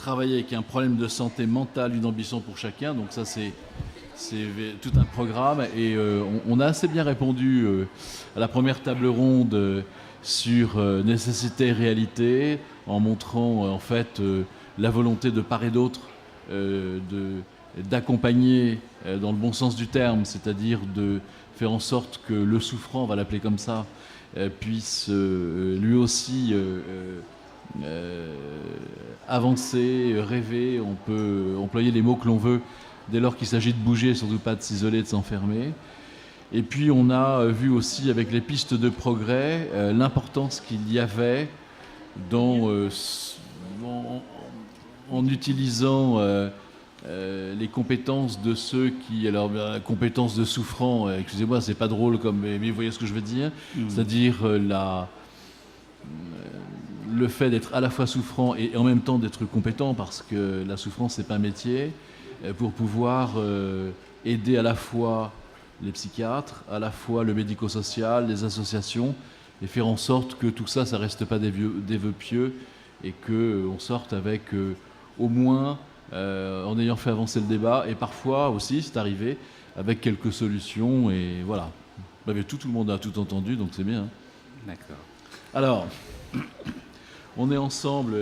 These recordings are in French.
travailler avec un problème de santé mentale, une ambition pour chacun. Donc ça, c'est tout un programme. Et on a assez bien répondu à la première table ronde sur nécessité et réalité, en montrant en fait la volonté de part et d'autre d'accompagner dans le bon sens du terme, c'est-à-dire de faire en sorte que le souffrant, on va l'appeler comme ça, puisse lui aussi avancer, rêver. On peut employer les mots que l'on veut dès lors qu'il s'agit de bouger, surtout pas de s'isoler, de s'enfermer. Et puis on a vu aussi avec les pistes de progrès l'importance qu'il y avait en utilisant les compétences de ceux qui... Alors, compétences de souffrants, excusez-moi, c'est pas drôle, mais vous voyez ce que je veux dire. C'est-à-dire le fait d'être à la fois souffrant et en même temps d'être compétent, parce que la souffrance, c'est pas un métier, pour pouvoir aider à la fois les psychiatres, à la fois le médico-social, les associations, et faire en sorte que tout ça, ça reste pas des vœux pieux, et qu'on sorte avec au moins, en ayant fait avancer le débat, et parfois aussi, c'est arrivé, avec quelques solutions, et voilà. Tout le monde a tout entendu, donc c'est bien. Hein. D'accord. Alors, on est ensemble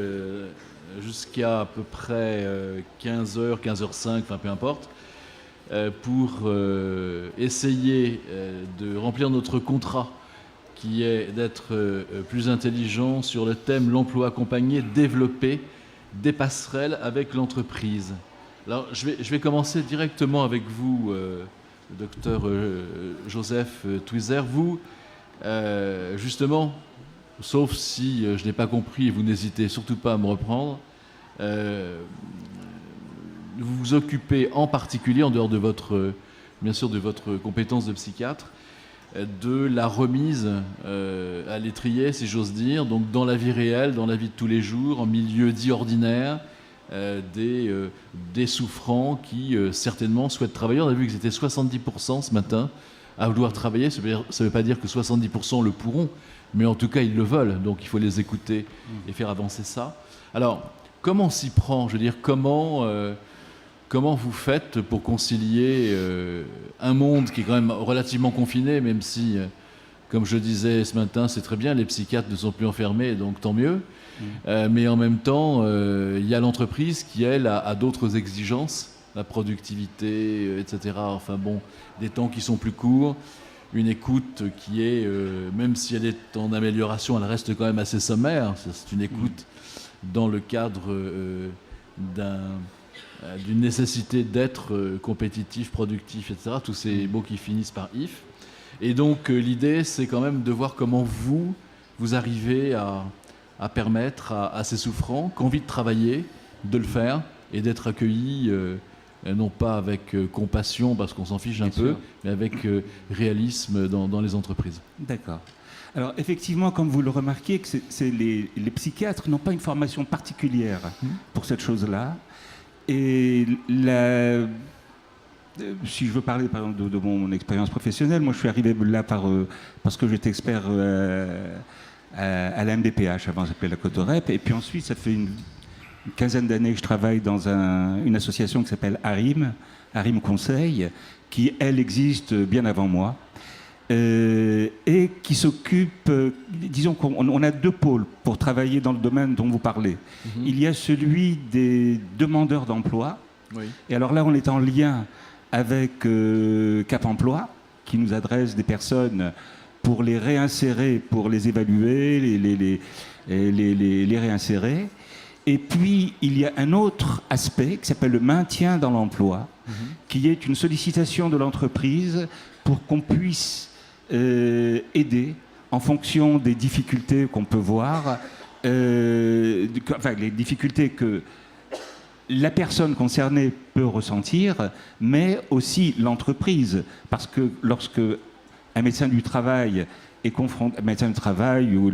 jusqu'à à peu près 15h, 15h05, enfin peu importe, pour essayer de remplir notre contrat, qui est d'être plus intelligent sur le thème l'emploi accompagné, développer des passerelles avec l'entreprise. Alors, je vais commencer directement avec vous, le docteur Joseph Twizer. Vous, justement, sauf si je n'ai pas compris, et vous n'hésitez surtout pas à me reprendre, vous vous occupez en particulier, en dehors de bien sûr de votre compétence de psychiatre, de la remise à l'étrier, si j'ose dire, donc dans la vie réelle, dans la vie de tous les jours, en milieu dit ordinaire, des souffrants qui certainement souhaitent travailler. On a vu que c'était 70% ce matin à vouloir travailler. Ça ne veut pas dire que 70% le pourront, mais en tout cas ils le veulent, donc il faut les écouter et faire avancer ça. Alors, comment on s'y prend ? Je veux dire, comment vous faites pour concilier un monde qui est quand même relativement confiné, même si, comme je disais ce matin, c'est très bien, les psychiatres ne sont plus enfermés, donc tant mieux. Mais en même temps, il y a l'entreprise qui, elle, a d'autres exigences, la productivité, etc. Enfin bon, des temps qui sont plus courts, une écoute qui est, même si elle est en amélioration, elle reste quand même assez sommaire. C'est une écoute dans le cadre d'une nécessité d'être compétitif, productif, etc. Tous ces mots qui finissent par « if ». Et donc, l'idée, c'est quand même de voir comment vous arrivez à permettre à ces souffrants qui ont envie de travailler, de le faire et d'être accueillis, non pas avec compassion, parce qu'on s'en fiche un peu, mais avec réalisme dans les entreprises. D'accord. Alors, effectivement, comme vous le remarquez, que les psychiatres n'ont pas une formation particulière pour cette chose-là. Et si je veux parler, par exemple, de mon expérience professionnelle, moi, je suis arrivé là parce que j'étais expert à la MDPH, avant, ça s'appelait la Cotorep. Et puis ensuite, ça fait une quinzaine d'années que je travaille dans une association qui s'appelle ARIM Conseil, qui, elle, existe bien avant moi. Et qui s'occupe, disons qu'on a deux pôles pour travailler dans le domaine dont vous parlez. Il y a celui des demandeurs d'emploi. Oui. Et alors là, on est en lien avec Cap Emploi, qui nous adresse des personnes pour les réinsérer, pour les évaluer, les réinsérer. Et puis, il y a un autre aspect qui s'appelle le maintien dans l'emploi, qui est une sollicitation de l'entreprise pour qu'on puisse aider en fonction des difficultés qu'on peut voir, les difficultés que la personne concernée peut ressentir, mais aussi l'entreprise. Parce que lorsque un médecin du travail est confronté, un médecin du travail ou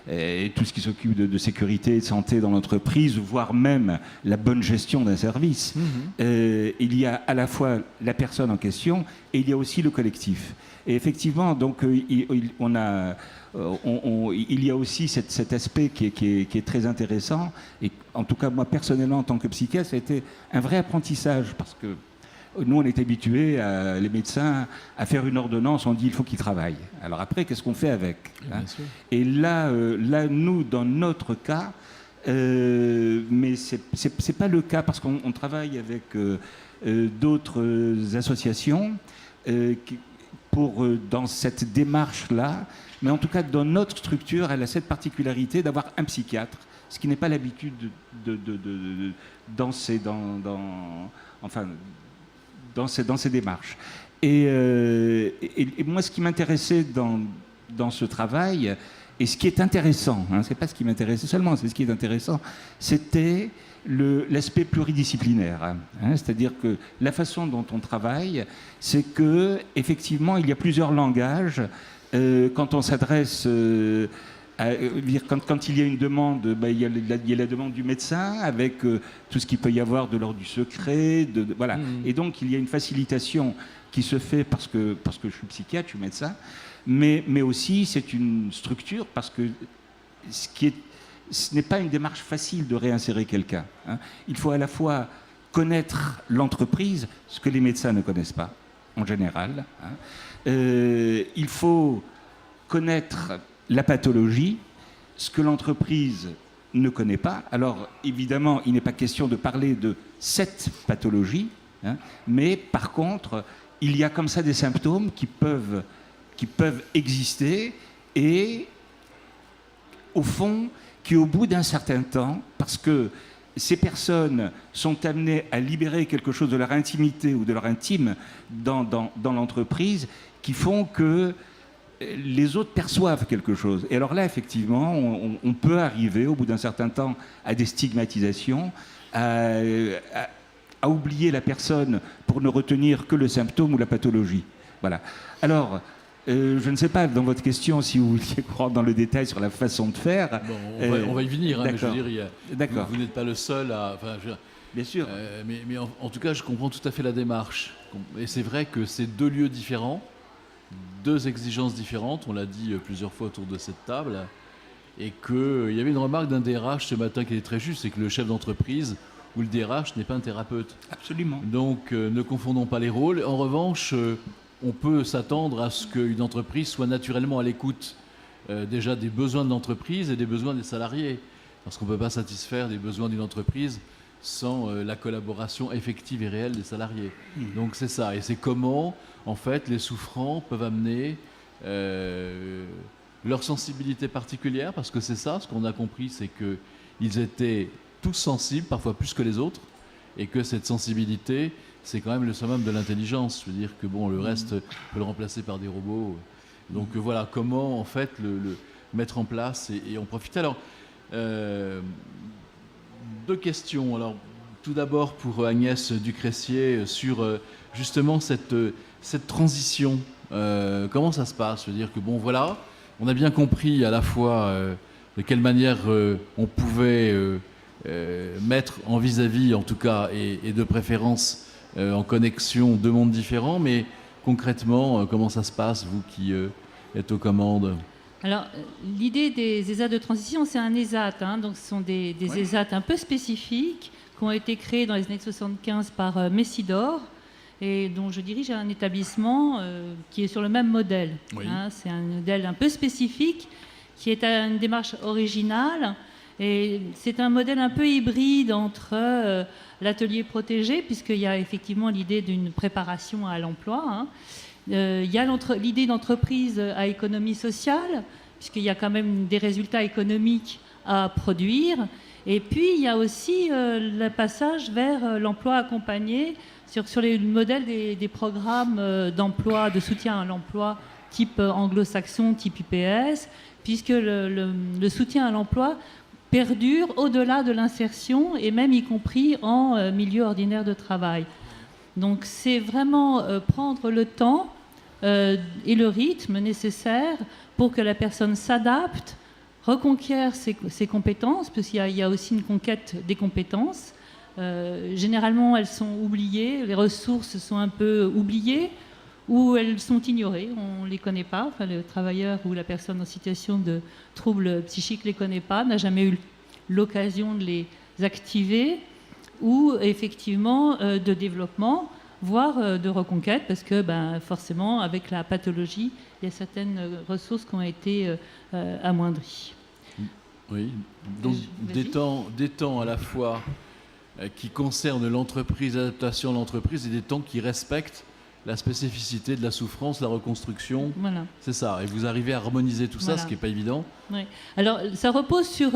et tout ce qui s'occupe de sécurité et de santé dans l'entreprise, voire même la bonne gestion d'un service. Il y a à la fois la personne en question et il y a aussi le collectif. Et effectivement, donc, il y a aussi cet aspect qui est très intéressant. Et en tout cas, moi, personnellement, en tant que psychiatre, ça a été un vrai apprentissage parce que nous, on est habitués, les médecins, à faire une ordonnance, on dit il faut qu'il travaille. Alors après, qu'est-ce qu'on fait avec, hein? Et là, nous, dans notre cas, mais c'est pas le cas parce qu'on travaille avec d'autres associations dans cette démarche-là. Mais en tout cas, dans notre structure, elle a cette particularité d'avoir un psychiatre, ce qui n'est pas l'habitude dans ces démarches. Et moi, ce qui m'intéressait dans ce travail, et ce qui est intéressant, hein, c'est pas ce qui m'intéressait seulement, c'est ce qui est intéressant, c'était l'aspect pluridisciplinaire. Hein, c'est-à-dire que la façon dont on travaille, c'est que effectivement, il y a plusieurs langages. Quand on s'adresse quand il y a une demande, il y a la demande du médecin avec tout ce qu'il peut y avoir de l'ordre du secret, voilà. Et donc il y a une facilitation qui se fait parce que je suis psychiatre, je suis médecin, mais aussi c'est une structure parce que ce n'est pas une démarche facile de réinsérer quelqu'un. Hein. Il faut à la fois connaître l'entreprise, ce que les médecins ne connaissent pas en général. Hein. Il faut connaître la pathologie, ce que l'entreprise ne connaît pas. Alors, évidemment, il n'est pas question de parler de cette pathologie, hein, mais par contre, il y a comme ça des symptômes qui peuvent exister et, au fond, qui, au bout d'un certain temps, parce que ces personnes sont amenées à libérer quelque chose de leur intimité ou de leur intime dans l'entreprise, qui font que les autres perçoivent quelque chose. Et alors là, effectivement, on peut arriver, au bout d'un certain temps, à des stigmatisations, à oublier la personne pour ne retenir que le symptôme ou la pathologie. Voilà. Alors, je ne sais pas, dans votre question, si vous vouliez rentrer dans le détail sur la façon de faire. Bon, on va y venir, hein, mais je veux dire, vous n'êtes pas le seul à... Bien sûr. Mais en tout cas, je comprends tout à fait la démarche. Et c'est vrai que c'est deux lieux différents, deux exigences différentes, on l'a dit plusieurs fois autour de cette table, et qu'il y avait une remarque d'un DRH ce matin qui était très juste, c'est que le chef d'entreprise ou le DRH n'est pas un thérapeute. Absolument. Donc ne confondons pas les rôles. En revanche, on peut s'attendre à ce qu'une entreprise soit naturellement à l'écoute déjà des besoins de l'entreprise et des besoins des salariés, parce qu'on ne peut pas satisfaire les besoins d'une entreprise sans la collaboration effective et réelle des salariés. Donc c'est ça, et c'est comment, en fait, les souffrants peuvent amener leur sensibilité particulière, parce que c'est ça, ce qu'on a compris, c'est qu'ils étaient tous sensibles, parfois plus que les autres, et que cette sensibilité, c'est quand même le summum de l'intelligence. Je veux dire que bon, le reste, on peut le remplacer par des robots. Donc voilà, comment, en fait, le mettre en place et en profiter. Alors, deux questions. Alors, tout d'abord pour Agnès Ducressier sur justement cette transition. Comment ça se passe? Je veux dire que bon, voilà, on a bien compris à la fois de quelle manière on pouvait mettre en vis-à-vis, en tout cas, et de préférence en connexion deux mondes différents. Mais concrètement, comment ça se passe, vous qui êtes aux commandes? Alors, l'idée des ESAT de transition, c'est un ESAT, hein, donc ce sont des ESAT un peu spécifiques qui ont été créés dans les années 75 par Messidor et dont je dirige un établissement qui est sur le même modèle. Oui. Hein, c'est un modèle un peu spécifique qui est une démarche originale et c'est un modèle un peu hybride entre l'atelier protégé, puisqu'il y a effectivement l'idée d'une préparation à l'emploi, hein. Il y a l'idée d'entreprise à économie sociale, puisqu'il y a quand même des résultats économiques à produire. Et puis, il y a aussi le passage vers l'emploi accompagné sur les modèles des programmes d'emploi, de soutien à l'emploi type anglo-saxon, type UPS, puisque le soutien à l'emploi perdure au-delà de l'insertion et même y compris en milieu ordinaire de travail. Donc, c'est vraiment prendre le temps et le rythme nécessaire pour que la personne s'adapte, reconquiert ses compétences, parce qu'il y a aussi une conquête des compétences. Généralement, elles sont oubliées, les ressources sont un peu oubliées, ou elles sont ignorées, on ne les connaît pas. Enfin, le travailleur ou la personne en situation de trouble psychique ne les connaît pas, n'a jamais eu l'occasion de les activer, ou effectivement de développement, voire de reconquête, parce que forcément, avec la pathologie, il y a certaines ressources qui ont été amoindries. Oui, donc des temps à la fois qui concernent l'entreprise, l'adaptation à l'entreprise, et des temps qui respectent la spécificité de la souffrance, la reconstruction. Voilà. C'est ça. Et vous arrivez à harmoniser tout ça, ce qui n'est pas évident. Oui. Alors, ça repose sur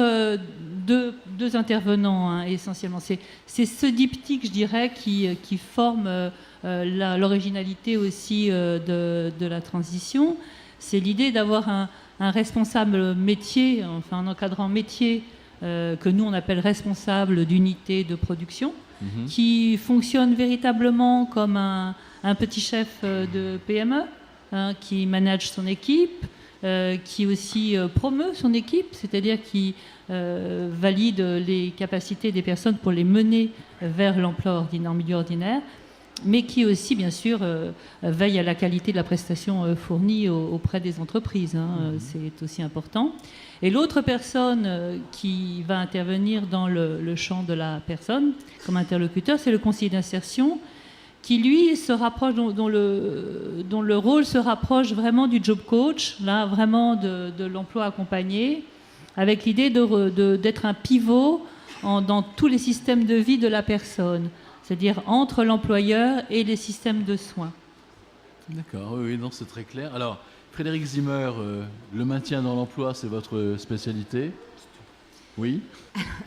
deux intervenants, essentiellement. C'est ce diptyque, je dirais, qui forme l'originalité aussi de la transition. C'est l'idée d'avoir un responsable métier, enfin un encadrant métier, que nous on appelle responsable d'unité de production, qui fonctionne véritablement comme un petit chef de PME, qui manage son équipe, qui aussi promeut son équipe, c'est-à-dire qui valide les capacités des personnes pour les mener vers l'emploi en milieu ordinaire, mais qui aussi, bien sûr, veille à la qualité de la prestation fournie auprès des entreprises. C'est aussi important. Et l'autre personne qui va intervenir dans le champ de la personne comme interlocuteur, c'est le conseiller d'insertion, qui lui se rapproche, dont le rôle se rapproche vraiment du job coach, là vraiment de l'emploi accompagné, avec l'idée d'être un pivot dans tous les systèmes de vie de la personne, c'est-à-dire entre l'employeur et les systèmes de soins. D'accord, oui, non, c'est très clair. Alors, Frédéric Zimmer, le maintien dans l'emploi, c'est votre spécialité? Oui,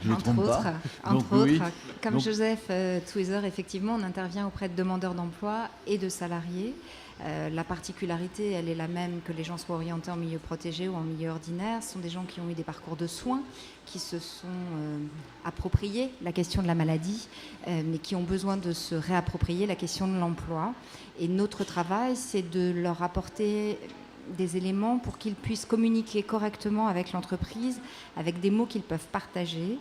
je ne me trompe pas. Entre autres, comme Joseph Twizer, effectivement, on intervient auprès de demandeurs d'emploi et de salariés. La particularité, elle est la même que les gens soient orientés en milieu protégé ou en milieu ordinaire. Ce sont des gens qui ont eu des parcours de soins, qui se sont appropriés la question de la maladie, mais qui ont besoin de se réapproprier la question de l'emploi. Et notre travail, c'est de leur apporter des éléments pour qu'ils puissent communiquer correctement avec l'entreprise, avec des mots qu'ils peuvent partager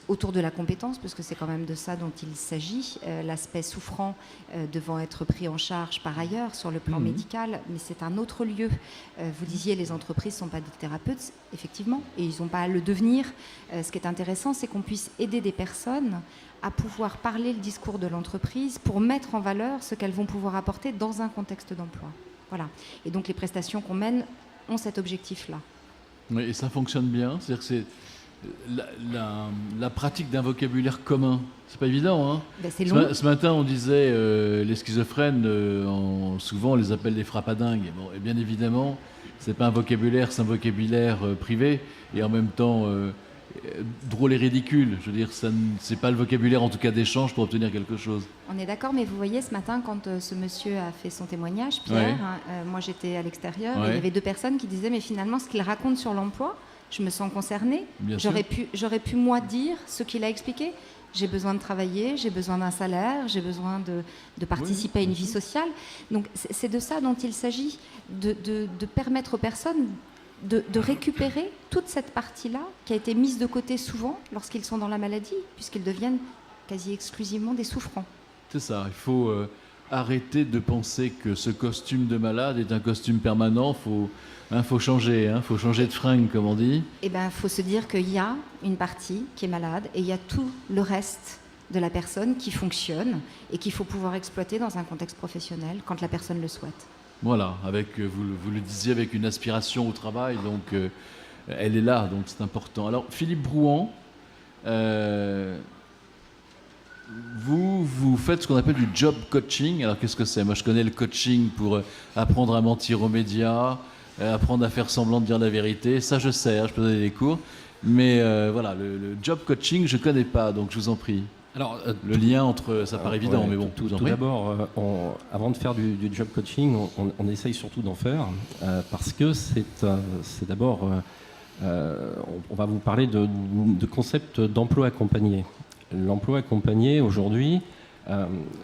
autour de la compétence, parce que c'est quand même de ça dont il s'agit, l'aspect souffrant devant être pris en charge par ailleurs sur le plan médical, mais c'est un autre lieu. Vous disiez, les entreprises ne sont pas des thérapeutes, effectivement, et ils n'ont pas à le devenir. Ce qui est intéressant, c'est qu'on puisse aider des personnes à pouvoir parler le discours de l'entreprise pour mettre en valeur ce qu'elles vont pouvoir apporter dans un contexte d'emploi. Voilà. Et donc les prestations qu'on mène ont cet objectif-là. Oui, et ça fonctionne bien. C'est-à-dire que c'est la pratique d'un vocabulaire commun. C'est pas évident, hein. C'est long. Ce matin, on disait les schizophrènes, souvent on les appelle des frappadingues. Bon, et bien évidemment, c'est pas un vocabulaire, c'est un vocabulaire privé et en même temps drôle et ridicule. Je veux dire, c'est pas le vocabulaire en tout cas d'échange pour obtenir quelque chose. On est d'accord, mais vous voyez, ce matin, quand ce monsieur a fait son témoignage, Pierre, moi j'étais à l'extérieur, et il y avait deux personnes qui disaient, mais finalement, ce qu'il raconte sur l'emploi, je me sens concernée. J'aurais pu, moi, dire ce qu'il a expliqué. J'ai besoin de travailler, j'ai besoin d'un salaire, j'ai besoin de participer à une vie sociale. Donc, c'est de ça dont il s'agit, de permettre aux personnes de récupérer toute cette partie-là qui a été mise de côté souvent lorsqu'ils sont dans la maladie, puisqu'ils deviennent quasi exclusivement des souffrants. C'est ça, il faut arrêter de penser que ce costume de malade est un costume permanent. Faut changer, faut changer de fringue, comme on dit. Eh bien, il faut se dire qu'il y a une partie qui est malade et il y a tout le reste de la personne qui fonctionne et qu'il faut pouvoir exploiter dans un contexte professionnel quand la personne le souhaite. Voilà, avec, vous le disiez, avec une aspiration au travail, donc elle est là, donc c'est important. Alors, Philippe Brouan, vous faites ce qu'on appelle du job coaching. Alors, qu'est-ce que c'est? Moi, je connais le coaching pour apprendre à mentir aux médias, apprendre à faire semblant de dire la vérité. Ça, je sais, je peux donner des cours. Mais voilà, le job coaching, je ne connais pas, donc je vous en prie. Alors, le lien entre, ça paraît évident, mais bon, tout d'abord, avant de faire du job coaching, on essaye surtout d'en faire, parce que c'est d'abord, on va vous parler de concept d'emploi accompagné. L'emploi accompagné, aujourd'hui,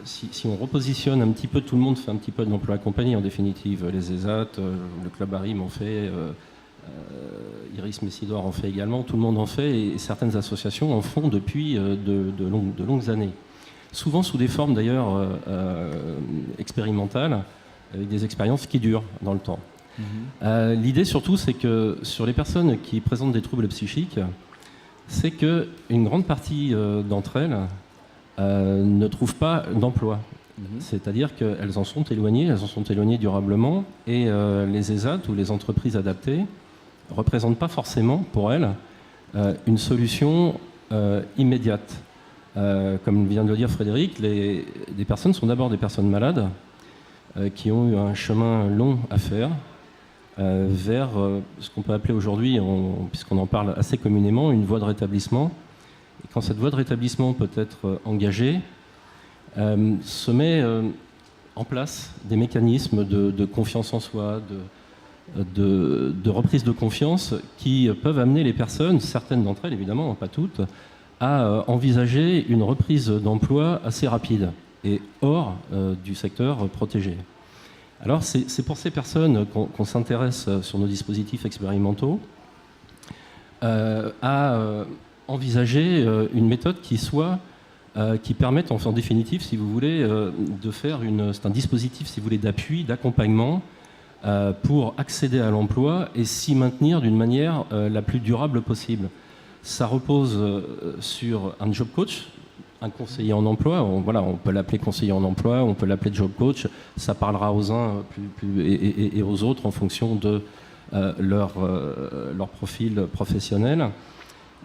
si on repositionne un petit peu, tout le monde fait un petit peu d'emploi accompagné, en définitive. Les ESAT, le Club ARIM en fait, Iris Messidor en fait également, tout le monde en fait, et certaines associations en font depuis de longues années. Souvent sous des formes d'ailleurs expérimentales, avec des expériences qui durent dans le temps. L'idée surtout, c'est que sur les personnes qui présentent des troubles psychiques, c'est qu'une grande partie d'entre elles ne trouvent pas d'emploi. C'est-à-dire qu'elles en sont éloignées durablement, et les ESAT ou les entreprises adaptées ne représentent pas forcément pour elles une solution immédiate. Comme vient de le dire Frédéric, des personnes sont d'abord des personnes malades qui ont eu un chemin long à faire vers ce qu'on peut appeler aujourd'hui, puisqu'on en parle assez communément, une voie de rétablissement. Et quand cette voie de rétablissement peut être engagée, se met en place des mécanismes de confiance en soi, de reprise de confiance qui peuvent amener les personnes, certaines d'entre elles évidemment, pas toutes, à envisager une reprise d'emploi assez rapide et hors du secteur protégé. Alors c'est pour ces personnes qu'on s'intéresse sur nos dispositifs expérimentaux à envisager une méthode qui permette en définitive, si vous voulez, de faire c'est un dispositif, si vous voulez, d'appui, d'accompagnement pour accéder à l'emploi et s'y maintenir d'une manière la plus durable possible. Ça repose sur un job coach, un conseiller en emploi. On peut l'appeler conseiller en emploi, on peut l'appeler job coach. Ça parlera aux uns et aux autres en fonction de leur profil professionnel.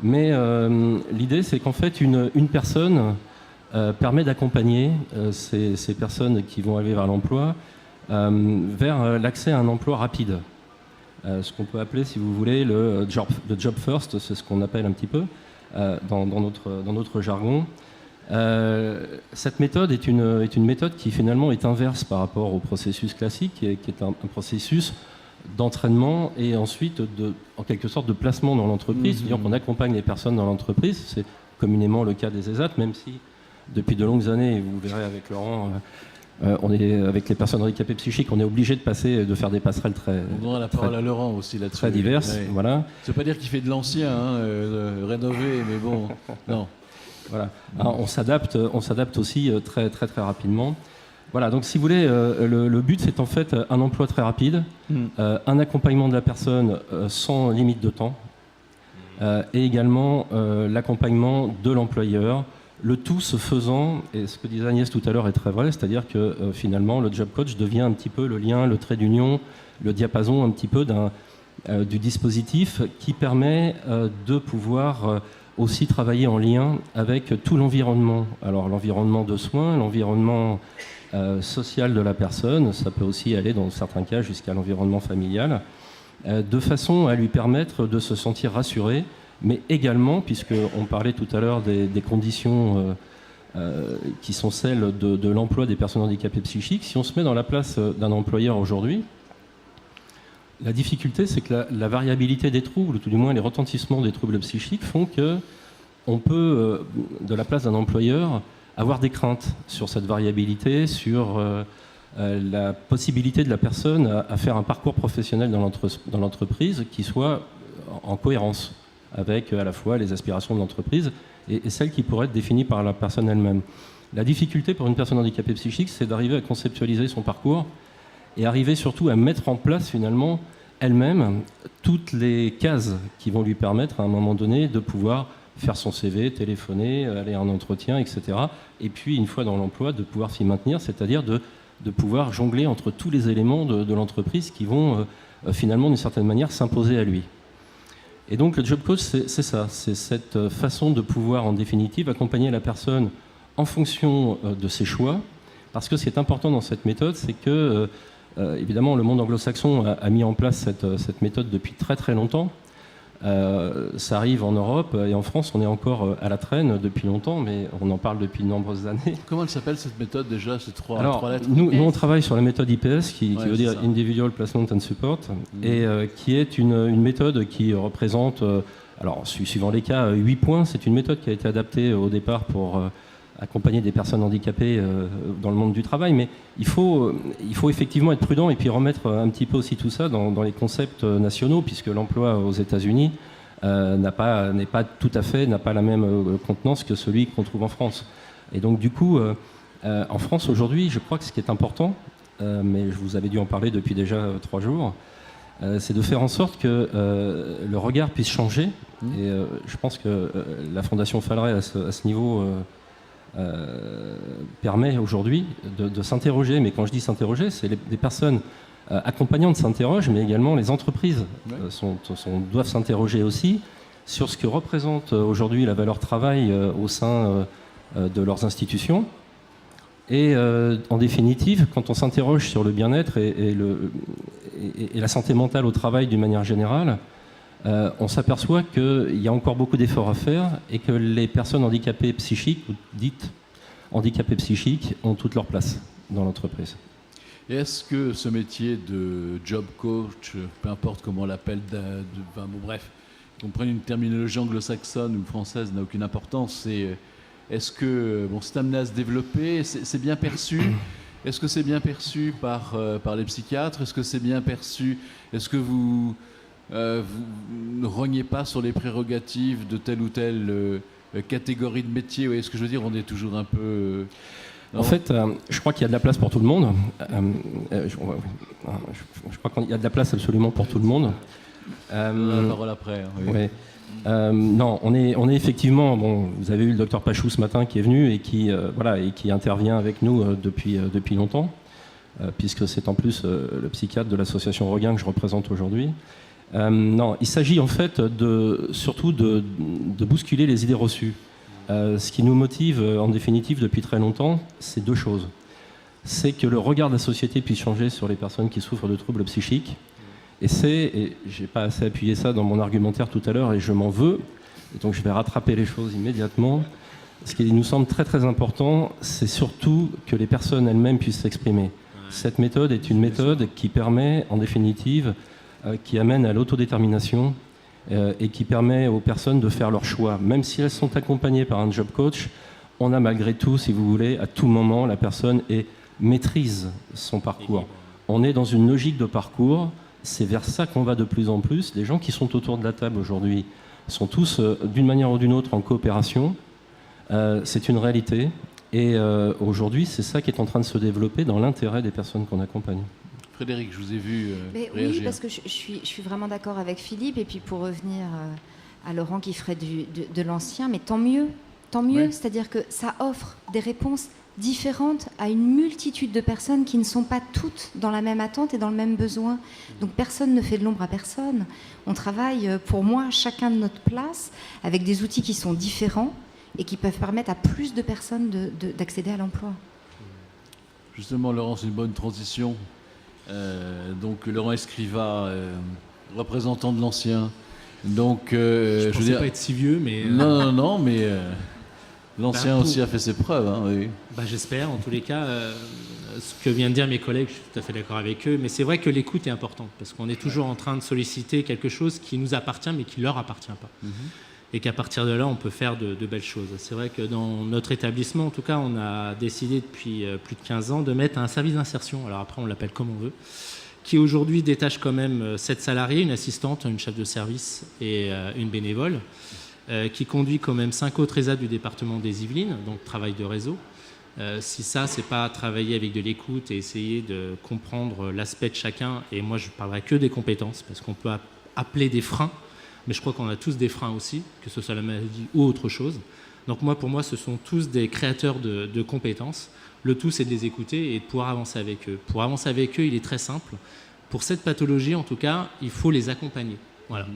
Mais l'idée, c'est qu'en fait, une personne permet d'accompagner ces personnes qui vont aller vers l'emploi vers l'accès à un emploi rapide. Ce qu'on peut appeler, si vous voulez, le job first, c'est ce qu'on appelle un petit peu dans notre jargon. Cette méthode est une méthode qui finalement est inverse par rapport au processus classique, qui est un processus d'entraînement et ensuite en quelque sorte de placement dans l'entreprise. C'est-à-dire qu'on accompagne les personnes dans l'entreprise. C'est communément le cas des ESAT, même si depuis de longues années, vous verrez avec Laurent, avec les personnes handicapées psychiques, on est obligé de faire des passerelles on donne la parole à Laurent aussi là-dessus. Très diverses. Ouais. Voilà. Ça ne veut pas dire qu'il fait de l'ancien, rénové, mais bon, non. Voilà. Alors, on s'adapte aussi très, très, très rapidement. Voilà, donc si vous voulez, le but c'est en fait un emploi très rapide, un accompagnement de la personne sans limite de temps, et également l'accompagnement de l'employeur, le tout se faisant, et ce que disait Agnès tout à l'heure est très vrai, c'est-à-dire que finalement le job coach devient un petit peu le lien, le trait d'union, le diapason un petit peu du dispositif qui permet de pouvoir aussi travailler en lien avec tout l'environnement. Alors l'environnement de soins, l'environnement social de la personne, ça peut aussi aller dans certains cas jusqu'à l'environnement familial, de façon à lui permettre de se sentir rassuré, mais également, puisqu'on parlait tout à l'heure des conditions qui sont celles de l'emploi des personnes handicapées psychiques, si on se met dans la place d'un employeur aujourd'hui, la difficulté c'est que la variabilité des troubles, ou tout du moins les retentissements des troubles psychiques font qu'on peut, de la place d'un employeur, avoir des craintes sur cette variabilité, sur la possibilité de la personne à faire un parcours professionnel dans l'entreprise qui soit en cohérence avec à la fois les aspirations de l'entreprise et celles qui pourraient être définies par la personne elle-même. La difficulté pour une personne handicapée psychique, c'est d'arriver à conceptualiser son parcours et arriver surtout à mettre en place finalement elle-même toutes les cases qui vont lui permettre à un moment donné de pouvoir faire son CV, téléphoner, aller à un entretien, etc. Et puis, une fois dans l'emploi, de pouvoir s'y maintenir, c'est-à-dire de pouvoir jongler entre tous les éléments de l'entreprise qui vont finalement, d'une certaine manière, s'imposer à lui. Et donc, le job coach, c'est ça, c'est cette façon de pouvoir, en définitive, accompagner la personne en fonction de ses choix. Parce que ce qui est important dans cette méthode, c'est que, évidemment, le monde anglo-saxon a mis en place cette méthode depuis très très longtemps. Ça arrive en Europe et en France, on est encore à la traîne depuis longtemps, mais on en parle depuis de nombreuses années. Comment elle s'appelle cette méthode déjà, ces trois lettres? Nous, on travaille sur la méthode IPS, qui veut dire Individual Placement and Support, et qui est une méthode qui représente, alors suivant les cas, 8 points. C'est une méthode qui a été adaptée au départ pour accompagner des personnes handicapées dans le monde du travail, mais il faut effectivement être prudent et puis remettre un petit peu aussi tout ça dans les concepts nationaux, puisque l'emploi aux États-Unis n'a pas la même contenance que celui qu'on trouve en France. Et donc du coup, en France aujourd'hui, je crois que ce qui est important, mais je vous avais dû en parler depuis déjà 3 jours, c'est de faire en sorte que le regard puisse changer. Et je pense que la Fondation Falleret à ce niveau permet aujourd'hui de s'interroger. Mais quand je dis s'interroger, c'est les personnes accompagnantes s'interrogent, mais également les entreprises doivent s'interroger aussi sur ce que représente aujourd'hui la valeur travail au sein de leurs institutions. Et en définitive, quand on s'interroge sur le bien-être et la santé mentale au travail d'une manière générale, on s'aperçoit qu'il y a encore beaucoup d'efforts à faire et que les personnes handicapées psychiques, ou dites handicapées psychiques, ont toute leur place dans l'entreprise. Et est-ce que ce métier de job coach, peu importe comment on l'appelle, bref, qu'on prenne une terminologie anglo-saxonne ou française n'a aucune importance, est-ce que c'est amené à se développer, c'est bien perçu? Est-ce que c'est bien perçu par les psychiatres? Est-ce que c'est bien perçu? Est-ce que vous ne rognez pas sur les prérogatives de telle ou telle catégorie de métier? Vous voyez ce que je veux dire? On est toujours un peu... En fait, je crois qu'il y a de la place pour tout le monde. Je crois qu'il y a de la place absolument pour tout le monde. La parole après. Oui. Ouais. Non, on est effectivement... Bon, vous avez eu le docteur Pachou ce matin qui est venu et qui intervient avec nous depuis longtemps, puisque c'est en plus le psychiatre de l'association Regain que je représente aujourd'hui. Non, il s'agit en fait surtout de bousculer les idées reçues. Ce qui nous motive en définitive depuis très longtemps, c'est 2 choses. C'est que le regard de la société puisse changer sur les personnes qui souffrent de troubles psychiques. Et j'ai pas assez appuyé ça dans mon argumentaire tout à l'heure et je m'en veux, et donc je vais rattraper les choses immédiatement. Ce qui nous semble très très important, c'est surtout que les personnes elles-mêmes puissent s'exprimer. Cette méthode est une méthode qui permet en définitive, qui amène à l'autodétermination, et qui permet aux personnes de faire leur choix. Même si elles sont accompagnées par un job coach, on a malgré tout, si vous voulez, à tout moment, la personne maîtrise son parcours. On est dans une logique de parcours, c'est vers ça qu'on va de plus en plus. Les gens qui sont autour de la table aujourd'hui sont tous, d'une manière ou d'une autre, en coopération. C'est une réalité. Et aujourd'hui, c'est ça qui est en train de se développer dans l'intérêt des personnes qu'on accompagne. Frédéric, je vous ai vu réagir. Oui, parce que je suis vraiment d'accord avec Philippe. Et puis pour revenir à Laurent qui ferait de l'ancien, mais tant mieux. Oui. C'est-à-dire que ça offre des réponses différentes à une multitude de personnes qui ne sont pas toutes dans la même attente et dans le même besoin. Donc personne ne fait de l'ombre à personne. On travaille, pour moi, chacun de notre place, avec des outils qui sont différents et qui peuvent permettre à plus de personnes d'accéder à l'emploi. Justement, Laurent, c'est une bonne transition. Donc Laurent Escriva, représentant de l'ancien. Donc, je pensais pas être si vieux, mais... Non, mais l'ancien aussi a fait ses preuves. Hein, oui. J'espère, en tous les cas. Ce que viennent de dire mes collègues, je suis tout à fait d'accord avec eux, mais c'est vrai que l'écoute est importante, parce qu'on est toujours en train de solliciter quelque chose qui nous appartient, mais qui ne leur appartient pas. Et qu'à partir de là, on peut faire de belles choses. C'est vrai que dans notre établissement, en tout cas, on a décidé depuis plus de 15 ans de mettre un service d'insertion, alors après on l'appelle comme on veut, qui aujourd'hui détache quand même 7 salariés, une assistante, une chef de service et une bénévole, qui conduit quand même 5 autres ESAT du département des Yvelines, donc travail de réseau. Si ça, c'est pas travailler avec de l'écoute et essayer de comprendre l'aspect de chacun, et moi je parlerai que des compétences, parce qu'on peut appeler des freins, mais je crois qu'on a tous des freins aussi, que ce soit la maladie ou autre chose. Donc pour moi, ce sont tous des créateurs de compétences. Le tout, c'est de les écouter et de pouvoir avancer avec eux. Pour avancer avec eux, il est très simple. Pour cette pathologie, en tout cas, il faut les accompagner. Voilà.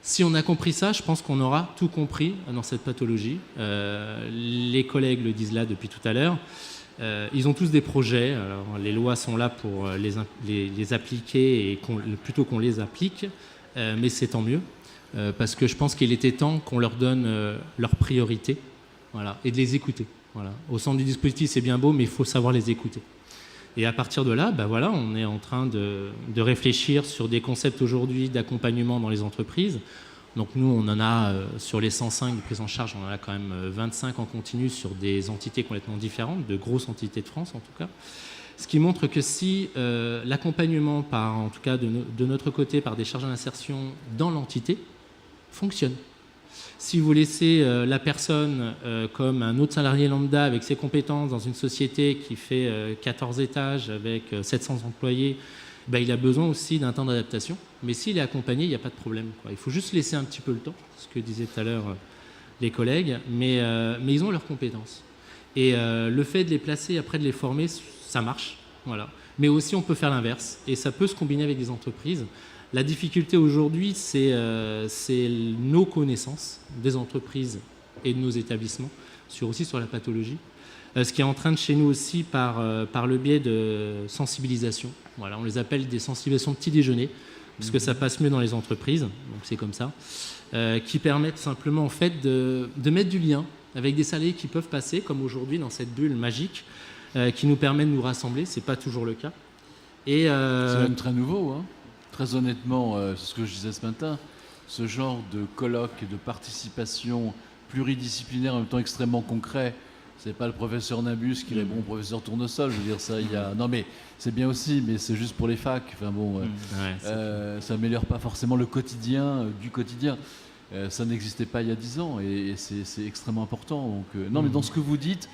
Si on a compris ça, je pense qu'on aura tout compris dans cette pathologie. Les collègues le disent là depuis tout à l'heure. Ils ont tous des projets. Alors, les lois sont là pour les appliquer et plutôt qu'on les applique. Mais c'est tant mieux. Parce que je pense qu'il était temps qu'on leur donne leurs priorités, voilà, et de les écouter. Voilà. Au centre du dispositif, c'est bien beau, mais il faut savoir les écouter. Et à partir de là, voilà, on est en train de réfléchir sur des concepts aujourd'hui d'accompagnement dans les entreprises. Donc nous, on en a, sur les 105 de prise en charge, on en a quand même 25 en continu sur des entités complètement différentes, de grosses entités de France en tout cas. Ce qui montre que si l'accompagnement, en tout cas de notre côté, par des chargés d'insertion dans l'entité, fonctionne. Si vous laissez la personne comme un autre salarié lambda avec ses compétences dans une société qui fait 14 étages avec 700 employés, il a besoin aussi d'un temps d'adaptation. Mais s'il est accompagné, il n'y a pas de problème, quoi. Il faut juste laisser un petit peu le temps, ce que disaient tout à l'heure les collègues, mais ils ont leurs compétences. Et le fait de les placer, après de les former, ça marche. Voilà. Mais aussi, on peut faire l'inverse. Et ça peut se combiner avec des entreprises. La difficulté aujourd'hui, c'est nos connaissances des entreprises et de nos établissements, aussi sur la pathologie. Ce qui est en train de chez nous aussi par le biais de sensibilisation. Voilà, on les appelle des sensibilisations petit déjeuner, parce que ça passe mieux dans les entreprises, donc c'est comme ça, qui permettent simplement en fait de mettre du lien avec des salariés qui peuvent passer, comme aujourd'hui dans cette bulle magique, qui nous permet de nous rassembler. C'est pas toujours le cas. Et c'est même très nouveau, hein. Très honnêtement, c'est ce que je disais ce matin, ce genre de colloque et de participation pluridisciplinaire, en même temps extrêmement concret. C'est pas le professeur Nimbus qui répond au professeur Tournesol. Je veux dire, ça, il y a. Non, mais c'est bien aussi, mais c'est juste pour les facs. Enfin bon, ça améliore pas forcément le quotidien du quotidien. Ça n'existait pas il y a 10 ans et c'est extrêmement important. Donc, non, mais dans ce que vous dites,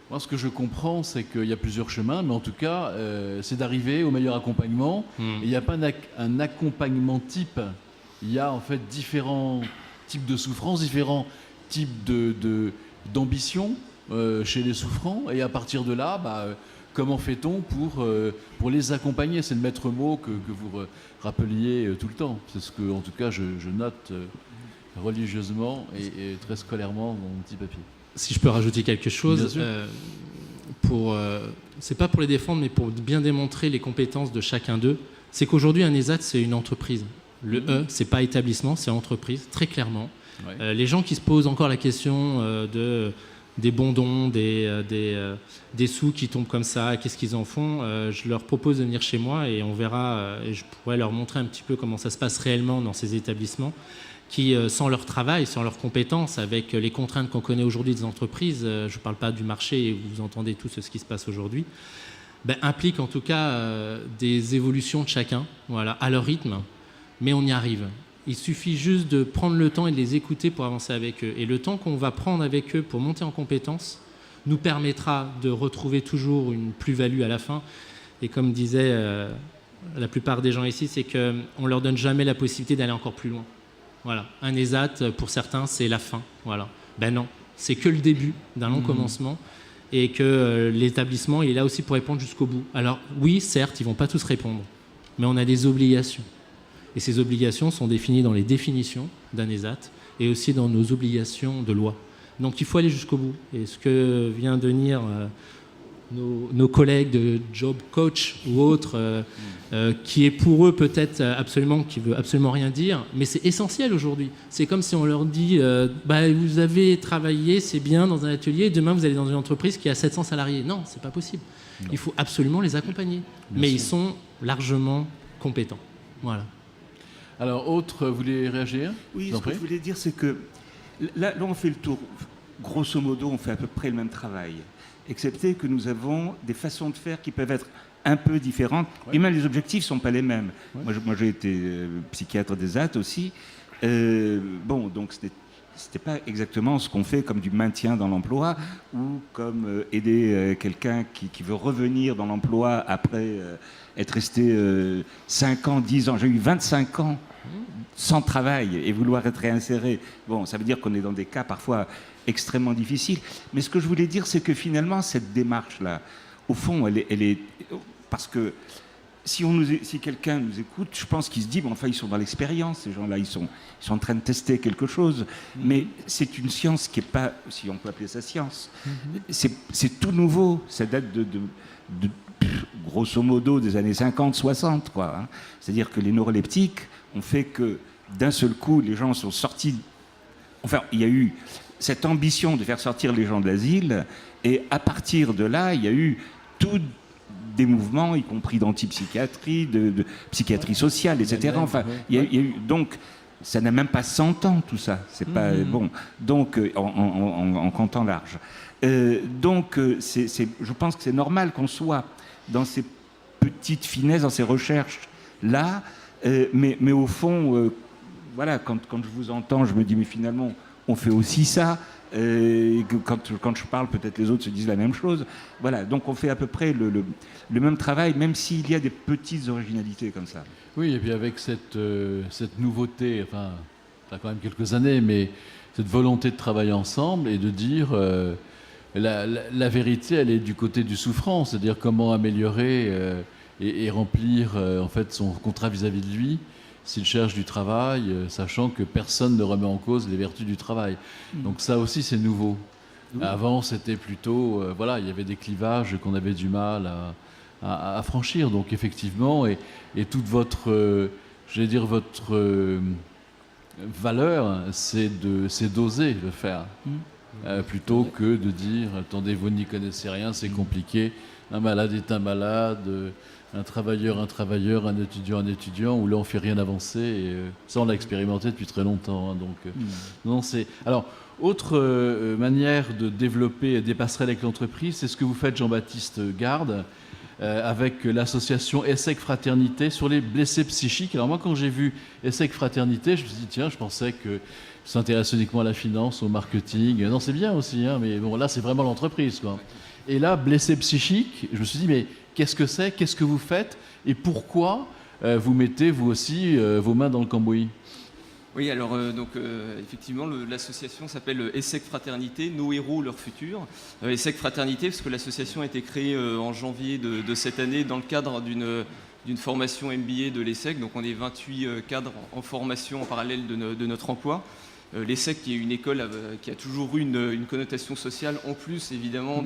moi, ce que je comprends, c'est qu'il y a plusieurs chemins, mais en tout cas, c'est d'arriver au meilleur accompagnement. Et il n'y a pas un accompagnement type. Il y a en fait différents types de souffrances, différents types d'ambitions. Chez les souffrants, et à partir de là, comment fait-on pour les accompagner? C'est le maître mot que vous rappeliez tout le temps. C'est ce que, en tout cas, je note religieusement et très scolairement dans mon petit papier. Si je peux rajouter quelque chose, c'est pas pour les défendre, mais pour bien démontrer les compétences de chacun d'eux, c'est qu'aujourd'hui, un ESAT, c'est une entreprise. Le E, c'est pas établissement, c'est entreprise, très clairement. Ouais. Les gens qui se posent encore la question des bons dons, des sous qui tombent comme ça, qu'est-ce qu'ils en font, je leur propose de venir chez moi et on verra, et je pourrais leur montrer un petit peu comment ça se passe réellement dans ces établissements qui, sans leur travail, sans leurs compétences, avec les contraintes qu'on connaît aujourd'hui des entreprises, je ne parle pas du marché, et vous entendez tout ce qui se passe aujourd'hui, impliquent en tout cas des évolutions de chacun, voilà, à leur rythme, mais on y arrive. Il suffit juste de prendre le temps et de les écouter pour avancer avec eux. Et le temps qu'on va prendre avec eux pour monter en compétences nous permettra de retrouver toujours une plus-value à la fin. Et comme disaient la plupart des gens ici, c'est qu'on ne leur donne jamais la possibilité d'aller encore plus loin. Voilà. Un ESAT, pour certains, c'est la fin. Voilà. Non, c'est que le début d'un long commencement. Et que l'établissement, il est là aussi pour répondre jusqu'au bout. Alors oui, certes, ils ne vont pas tous répondre. Mais on a des obligations. Et ces obligations sont définies dans les définitions d'un ESAT et aussi dans nos obligations de loi. Donc il faut aller jusqu'au bout. Et ce que vient de dire nos collègues de Job Coach ou autres, qui est pour eux peut-être absolument, qui veut absolument rien dire, mais c'est essentiel aujourd'hui. C'est comme si on leur dit vous avez travaillé, c'est bien, dans un atelier, et demain vous allez dans une entreprise qui a 700 salariés. Non, c'est pas possible. Non. Il faut absolument les accompagner. Mais ils sont largement compétents. Voilà. Alors, autre, vous voulez réagir? Oui, ce que je voulais dire, c'est que là, on fait le tour. Grosso modo, on fait à peu près le même travail, excepté que nous avons des façons de faire qui peuvent être un peu différentes, et même les objectifs ne sont pas les mêmes. Ouais. Moi, j'ai été psychiatre des ESAT aussi. Donc c'était pas exactement ce qu'on fait comme du maintien dans l'emploi ou comme aider quelqu'un qui veut revenir dans l'emploi après être resté 5 ans, 10 ans. J'ai eu 25 ans sans travail et vouloir être réinséré. Bon, ça veut dire qu'on est dans des cas parfois extrêmement difficiles. Mais ce que je voulais dire, c'est que finalement, cette démarche-là, au fond, elle est... Parce que si quelqu'un nous écoute, je pense qu'il se dit, ils sont dans l'expérience, ces gens-là, ils sont en train de tester quelque chose. Mais c'est une science qui n'est pas, si on peut appeler ça science, c'est tout nouveau. Ça date de grosso modo des années 50, 60, quoi. Hein. C'est-à-dire que les neuroleptiques ont fait que d'un seul coup, les gens sont sortis... Enfin, il y a eu cette ambition de faire sortir les gens de l'asile, et à partir de là, il y a eu tout des mouvements, y compris d'antipsychiatrie, de psychiatrie sociale, etc. Enfin, il y a eu... Donc, ça n'a même pas 100 ans, tout ça. C'est pas bon. Donc, en comptant large. Donc, je pense que c'est normal qu'on soit dans ces petites finesses, dans ces recherches-là. Mais au fond, voilà, quand je vous entends, je me dis, mais finalement, on fait aussi ça. Quand je parle, peut-être les autres se disent la même chose. Voilà, donc on fait à peu près le même travail, même s'il y a des petites originalités comme ça. Oui, et puis avec cette nouveauté, enfin, ça a quand même quelques années, mais cette volonté de travailler ensemble et de dire la vérité, elle est du côté du souffrant, c'est-à-dire comment améliorer et remplir en fait son contrat vis-à-vis de lui s'il cherche du travail, sachant que personne ne remet en cause les vertus du travail. Donc ça aussi, c'est nouveau. Avant, c'était plutôt, voilà, il y avait des clivages qu'on avait du mal à franchir. Donc effectivement, et toute votre, j'allais dire, votre valeur, c'est d'oser le faire. Plutôt que de dire, attendez, vous n'y connaissez rien, c'est compliqué, un malade est un malade, un travailleur, un étudiant, où là on fait rien avancer. Et ça, on l'a expérimenté depuis très longtemps. Hein, donc, non, c'est. Alors, autre manière de développer des passerelles avec l'entreprise, c'est ce que vous faites, Jean-Baptiste Garde, avec l'association ESSEC Fraternité sur les blessés psychiques. Alors moi, quand j'ai vu ESSEC Fraternité, je me suis dit, tiens, je pensais que ça s'intéresse uniquement à la finance, au marketing. Non, c'est bien aussi, hein, mais bon, là, c'est vraiment l'entreprise, quoi. Et là, blessés psychiques, je me suis dit, mais qu'est-ce que c'est? Qu'est-ce que vous faites? Et pourquoi vous mettez, vous aussi, vos mains dans le cambouis? Oui, alors effectivement, l'association s'appelle ESSEC Fraternité, nos héros, leur futur. ESSEC Fraternité, parce que l'association a été créée en janvier de cette année dans le cadre d'une formation MBA de l'ESSEC. Donc on est 28 cadres en formation en parallèle de notre emploi. L'ESSEC, qui est une école qui a toujours eu une connotation sociale, en plus évidemment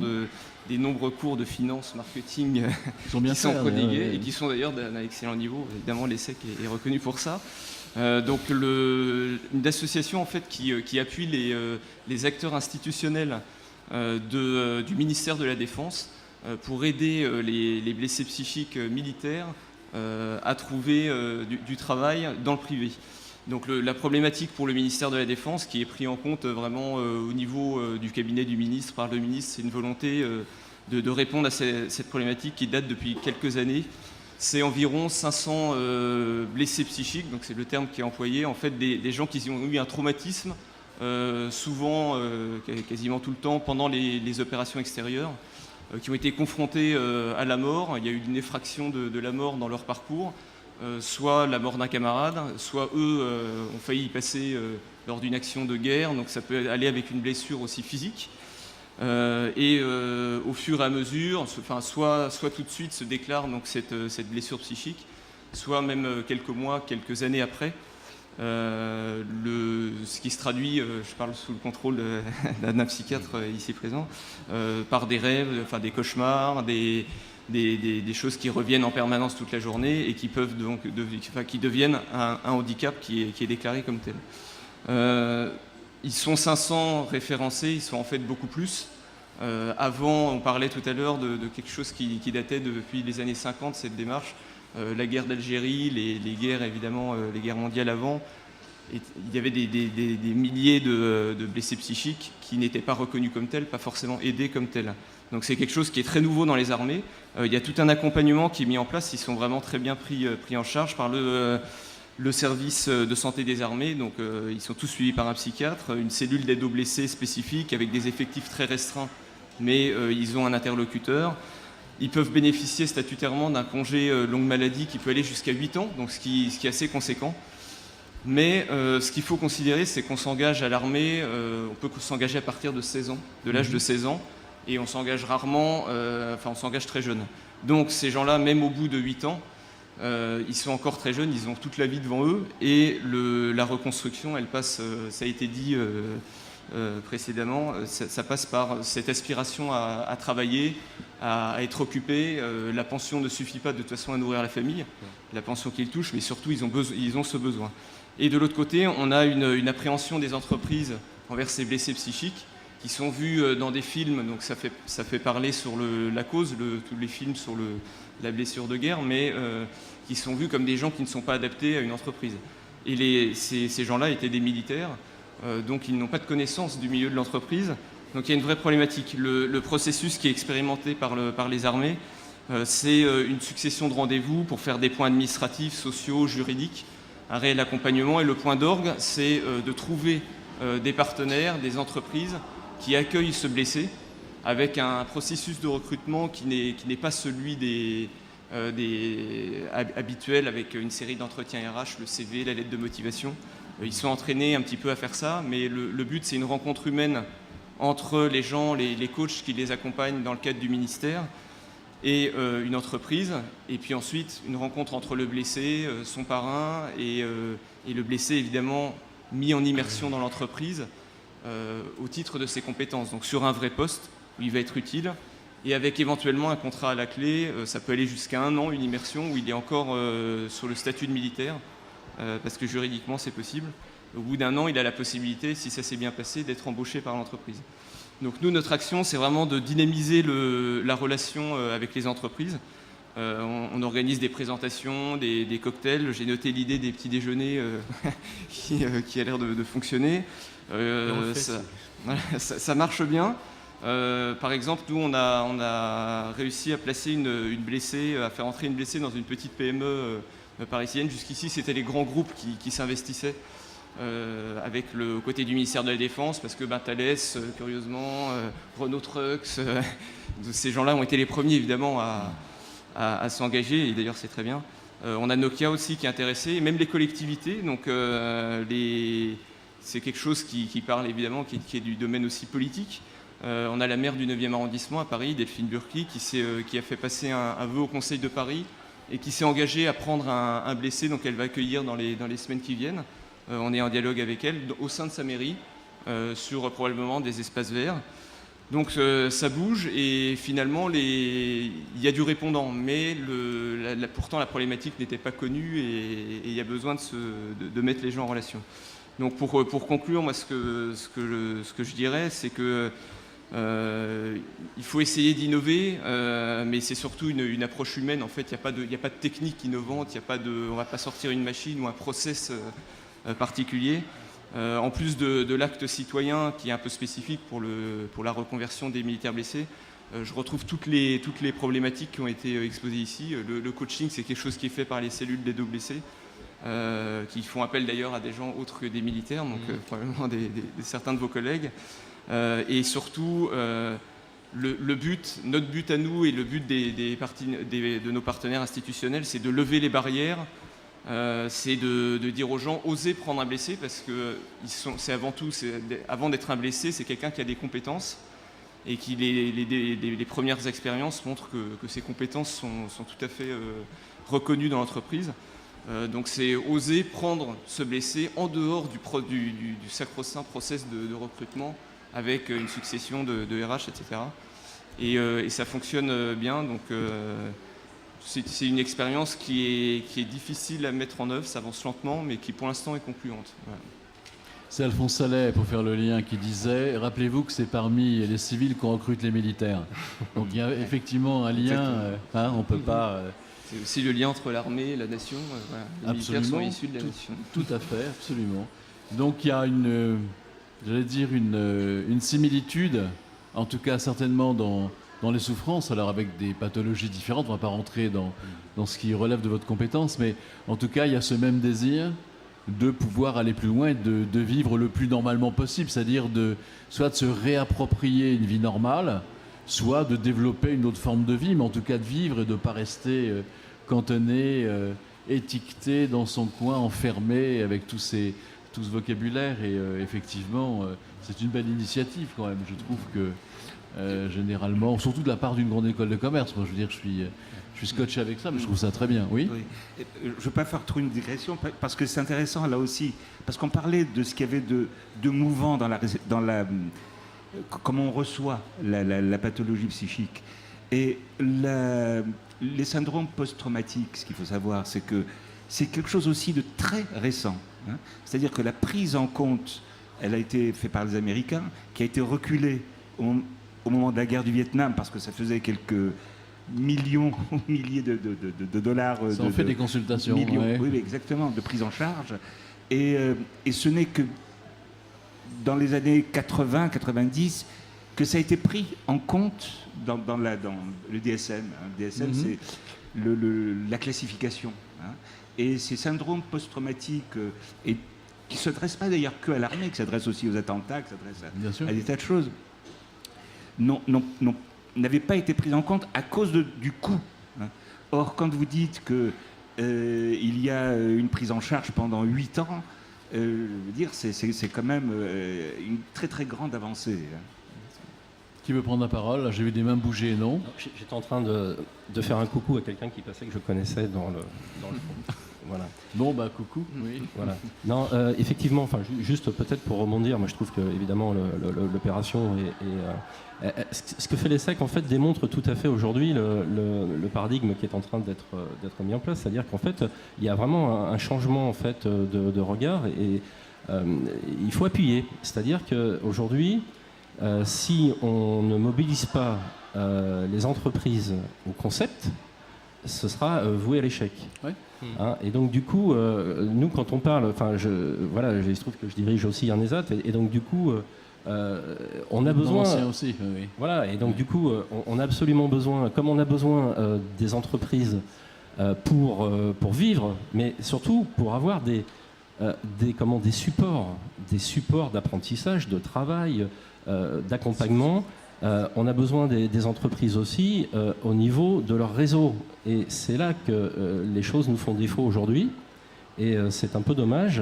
des nombreux cours de finance, marketing qui sont prodigués et qui sont d'ailleurs d'un excellent niveau. Évidemment, l'ESSEC est reconnu pour ça. Donc une association en fait qui appuie les acteurs institutionnels du ministère de la Défense pour aider les blessés psychiques militaires à trouver du travail dans le privé. Donc la problématique pour le ministère de la Défense, qui est pris en compte vraiment au niveau du cabinet du ministre, par le ministre, c'est une volonté de répondre à cette problématique qui date depuis quelques années. C'est environ 500 blessés psychiques, donc c'est le terme qui est employé, en fait des gens qui ont eu un traumatisme, souvent, quasiment tout le temps, pendant les opérations extérieures, qui ont été confrontés à la mort. Il y a eu une effraction de la mort dans leur parcours. Soit la mort d'un camarade, soit eux ont failli y passer lors d'une action de guerre, donc ça peut aller avec une blessure aussi physique. Au fur et à mesure, soit tout de suite se déclare donc cette blessure psychique, soit même quelques mois, quelques années après. Ce qui se traduit, je parle sous le contrôle d'un psychiatre ici présent, par des rêves, enfin des cauchemars, des choses qui reviennent en permanence toute la journée et qui peuvent donc qui deviennent un handicap qui est déclaré comme tel. Ils sont 500 référencés, ils sont en fait beaucoup plus. Avant, on parlait tout à l'heure de quelque chose qui datait depuis les années 50, cette démarche. La guerre d'Algérie, les guerres évidemment, les guerres mondiales avant. Et il y avait des milliers de blessés psychiques qui n'étaient pas reconnus comme tels, pas forcément aidés comme tels. Donc c'est quelque chose qui est très nouveau dans les armées. Il y a tout un accompagnement qui est mis en place. Ils sont vraiment très bien pris en charge par le service de santé des armées. Donc ils sont tous suivis par un psychiatre, une cellule d'aide aux blessés spécifique avec des effectifs très restreints, mais ils ont un interlocuteur. Ils peuvent bénéficier statutairement d'un congé longue maladie qui peut aller jusqu'à 8 ans, donc ce qui est assez conséquent. Mais ce qu'il faut considérer, c'est qu'on s'engage à l'armée, on peut s'engager à partir de 16 ans, de l'âge de 16 ans, et on s'engage rarement, on s'engage très jeune. Donc ces gens-là, même au bout de 8 ans, ils sont encore très jeunes, ils ont toute la vie devant eux, et la reconstruction, elle passe, ça a été dit précédemment, ça passe par cette aspiration à travailler, à être occupé. La pension ne suffit pas de toute façon à nourrir la famille, la pension qu'ils touchent, mais surtout ils ont ce besoin. Et de l'autre côté, on a une appréhension des entreprises envers ces blessés psychiques qui sont vus dans des films, donc ça fait parler sur la cause, tous les films sur la blessure de guerre, mais qui sont vus comme des gens qui ne sont pas adaptés à une entreprise. Et ces gens-là étaient des militaires, donc ils n'ont pas de connaissance du milieu de l'entreprise. Donc il y a une vraie problématique. Le processus qui est expérimenté par les armées, c'est une succession de rendez-vous pour faire des points administratifs, sociaux, juridiques, un réel accompagnement. Et le point d'orgue, c'est de trouver des partenaires, des entreprises qui accueillent ce blessé avec un processus de recrutement qui n'est pas celui habituel avec une série d'entretiens RH, le CV, la lettre de motivation. Ils sont entraînés un petit peu à faire ça, mais le but, c'est une rencontre humaine entre les gens, les coachs qui les accompagnent dans le cadre du ministère et une entreprise, et puis ensuite une rencontre entre le blessé, son parrain et le blessé évidemment mis en immersion dans l'entreprise au titre de ses compétences, donc sur un vrai poste où il va être utile, et avec éventuellement un contrat à la clé. Ça peut aller jusqu'à 1 an, une immersion où il est encore sur le statut de militaire, parce que juridiquement c'est possible. Au bout d'1 an, il a la possibilité, si ça s'est bien passé, d'être embauché par l'entreprise. Donc nous, notre action, c'est vraiment de dynamiser la relation avec les entreprises. On organise des présentations, des cocktails. J'ai noté l'idée des petits déjeuners qui a l'air de fonctionner. Ça marche bien. Par exemple, nous, on a réussi à placer une blessée, à faire entrer une blessée dans une petite PME parisienne. Jusqu'ici, c'était les grands groupes qui s'investissaient. Avec le côté du ministère de la Défense, parce que Thales, curieusement, Renault Trucks, ces gens-là ont été les premiers évidemment à s'engager, et d'ailleurs c'est très bien. On a Nokia aussi qui est intéressé, et même les collectivités, donc c'est quelque chose qui parle évidemment, qui est du domaine aussi politique. On a la maire du 9e arrondissement à Paris, Delphine Burki, qui a fait passer un vœu au Conseil de Paris et qui s'est engagée à prendre un blessé, donc elle va accueillir dans les semaines qui viennent. On est en dialogue avec elle au sein de sa mairie sur probablement des espaces verts. Donc ça bouge, et finalement il y a du répondant, mais pourtant la problématique n'était pas connue, et il y a besoin de mettre les gens en relation. Donc pour conclure, moi ce que je dirais, c'est que il faut essayer d'innover, mais c'est surtout une approche humaine. En fait, il n'y a pas de technique innovante, on ne va pas sortir une machine ou un process particulier. En plus de l'acte citoyen qui est un peu spécifique pour la reconversion des militaires blessés, je retrouve toutes les problématiques qui ont été exposées ici. Le coaching, c'est quelque chose qui est fait par les cellules d'aide aux blessés, qui font appel d'ailleurs à des gens autres que des militaires, donc probablement certains de vos collègues. Et surtout, notre but à nous et le but de nos partenaires institutionnels, c'est de lever les barrières. C'est de dire aux gens, osez prendre un blessé, parce que avant d'être un blessé, c'est quelqu'un qui a des compétences, et qui les premières expériences montrent que ces compétences sont tout à fait reconnues dans l'entreprise. Donc c'est oser prendre ce blessé en dehors du sacro-saint process de recrutement, avec une succession de RH, etc. Et ça fonctionne bien. Donc c'est une expérience qui est difficile à mettre en œuvre, ça avance lentement, mais qui pour l'instant est concluante. Voilà. C'est Alphonse Sallet, pour faire le lien, qui disait « Rappelez-vous que c'est parmi les civils qu'on recrute les militaires ». Donc il y a effectivement un lien, on ne peut pas... C'est aussi le lien entre l'armée et la nation. Voilà. Les militaires sont issus de la nation. Tout à fait, absolument. Donc il y a une similitude, en tout cas certainement dans les souffrances, alors avec des pathologies différentes. On ne va pas rentrer dans ce qui relève de votre compétence, mais en tout cas, il y a ce même désir de pouvoir aller plus loin et de vivre le plus normalement possible, c'est-à-dire soit de se réapproprier une vie normale, soit de développer une autre forme de vie, mais en tout cas de vivre et de ne pas rester cantonné, étiqueté dans son coin, enfermé avec tout ce vocabulaire. Et effectivement, c'est une belle initiative quand même. Je trouve que généralement, surtout de la part d'une grande école de commerce, moi je veux dire, je suis scotché avec ça, mais je trouve ça très bien. Oui. Je ne veux pas faire trop une digression, parce que c'est intéressant là aussi, parce qu'on parlait de ce qu'il y avait de mouvant dans comment on reçoit la pathologie psychique. Et les syndromes post-traumatiques, ce qu'il faut savoir, c'est que c'est quelque chose aussi de très récent. Hein. C'est-à-dire que la prise en compte, elle a été faite par les Américains, qui a été reculée au moment de la guerre du Vietnam, parce que ça faisait quelques millions, milliers de dollars. Ça en fait des consultations. Millions, ouais. oui, exactement, de prise en charge. Et ce n'est que dans les années 80-90 que ça a été pris en compte dans le DSM. Le DSM, c'est la classification. Hein. Et ces syndromes post-traumatiques, et qui ne s'adressent pas d'ailleurs que à l'armée, qui s'adressent aussi aux attentats, qui s'adressent à des tas de choses, n'avaient pas été pris en compte à cause du coût. Hein. Or, quand vous dites qu'il y a une prise en charge pendant 8 ans, je veux dire, c'est quand même une très très grande avancée. Hein. Qui veut prendre la parole? Là, j'ai vu des mains bouger, non? J'étais en train de faire un coucou à quelqu'un qui passait, que je connaissais dans le fond. Voilà. Bon, bah coucou. Oui. Voilà. Non, effectivement, enfin, juste peut-être pour rebondir, moi je trouve que évidemment l'opération et ce que fait l'ESSEC en fait démontre tout à fait aujourd'hui le paradigme qui est en train d'être mis en place, c'est-à-dire qu'en fait il y a vraiment un changement en fait de regard et il faut appuyer, c'est-à-dire qu'aujourd'hui si on ne mobilise pas les entreprises au concept, ce sera voué à l'échec. Ouais. Hein, et donc du coup, nous quand on parle, enfin, il se trouve que je dirige aussi un ESAT, et donc du coup, on a besoin. Aussi, oui. Voilà, et donc du coup, on a absolument besoin, comme on a besoin des entreprises pour vivre, mais surtout pour avoir des supports d'apprentissage, de travail, d'accompagnement. On a besoin des entreprises aussi au niveau de leur réseau. Et c'est là que les choses nous font défaut aujourd'hui. Et c'est un peu dommage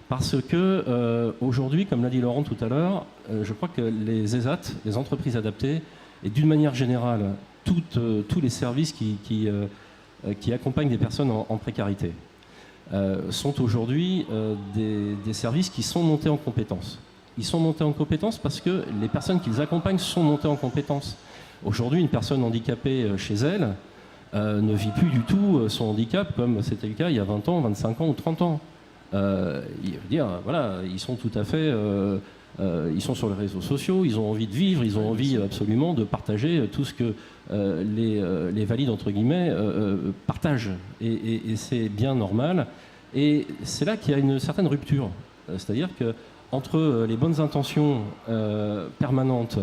parce que aujourd'hui, comme l'a dit Laurent tout à l'heure, je crois que les ESAT, les entreprises adaptées, et d'une manière générale, tous les services qui accompagnent des personnes en précarité, sont aujourd'hui des services qui sont montés en compétences. Ils sont montés en compétences parce que les personnes qu'ils accompagnent sont montées en compétences. Aujourd'hui, une personne handicapée chez elle ne vit plus du tout son handicap comme c'était le cas il y a 20 ans, 25 ans ou 30 ans. Ils sont tout à fait... ils sont sur les réseaux sociaux, ils ont envie de vivre, ils ont envie absolument de partager tout ce que les valides, entre guillemets, partagent. Et c'est bien normal. Et c'est là qu'il y a une certaine rupture. C'est-à-dire que entre les bonnes intentions permanentes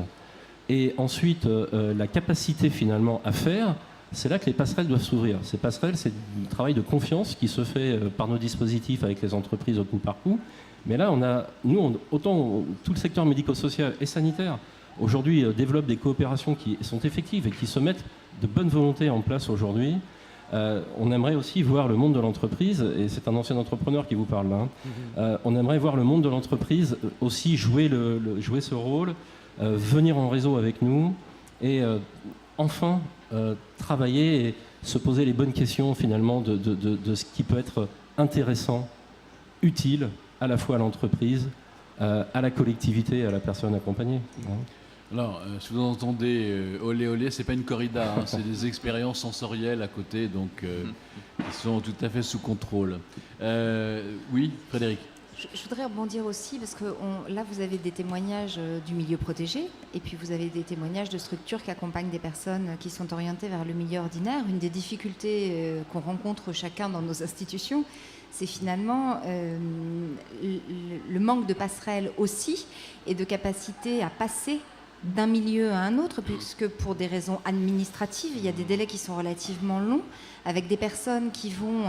et ensuite la capacité finalement à faire, c'est là que les passerelles doivent s'ouvrir. Ces passerelles, c'est du travail de confiance qui se fait par nos dispositifs avec les entreprises au coup par coup. Mais là, autant tout le secteur médico-social et sanitaire, aujourd'hui, développe des coopérations qui sont effectives et qui se mettent de bonne volonté en place aujourd'hui. On aimerait aussi voir le monde de l'entreprise, et c'est un ancien entrepreneur qui vous parle là, on aimerait voir le monde de l'entreprise aussi jouer ce rôle, venir en réseau avec nous et enfin travailler et se poser les bonnes questions finalement de ce qui peut être intéressant, utile à la fois à l'entreprise, à la collectivité et à la personne accompagnée. Alors, si vous entendez olé olé, c'est pas une corrida, hein, c'est des expériences sensorielles à côté, donc qui sont tout à fait sous contrôle. Oui, Frédéric. Je voudrais rebondir aussi parce que là, vous avez des témoignages du milieu protégé et puis vous avez des témoignages de structures qui accompagnent des personnes qui sont orientées vers le milieu ordinaire. Une des difficultés qu'on rencontre chacun dans nos institutions, c'est finalement le manque de passerelles aussi et de capacité à passer d'un milieu à un autre, puisque pour des raisons administratives, il y a des délais qui sont relativement longs, avec des personnes qui vont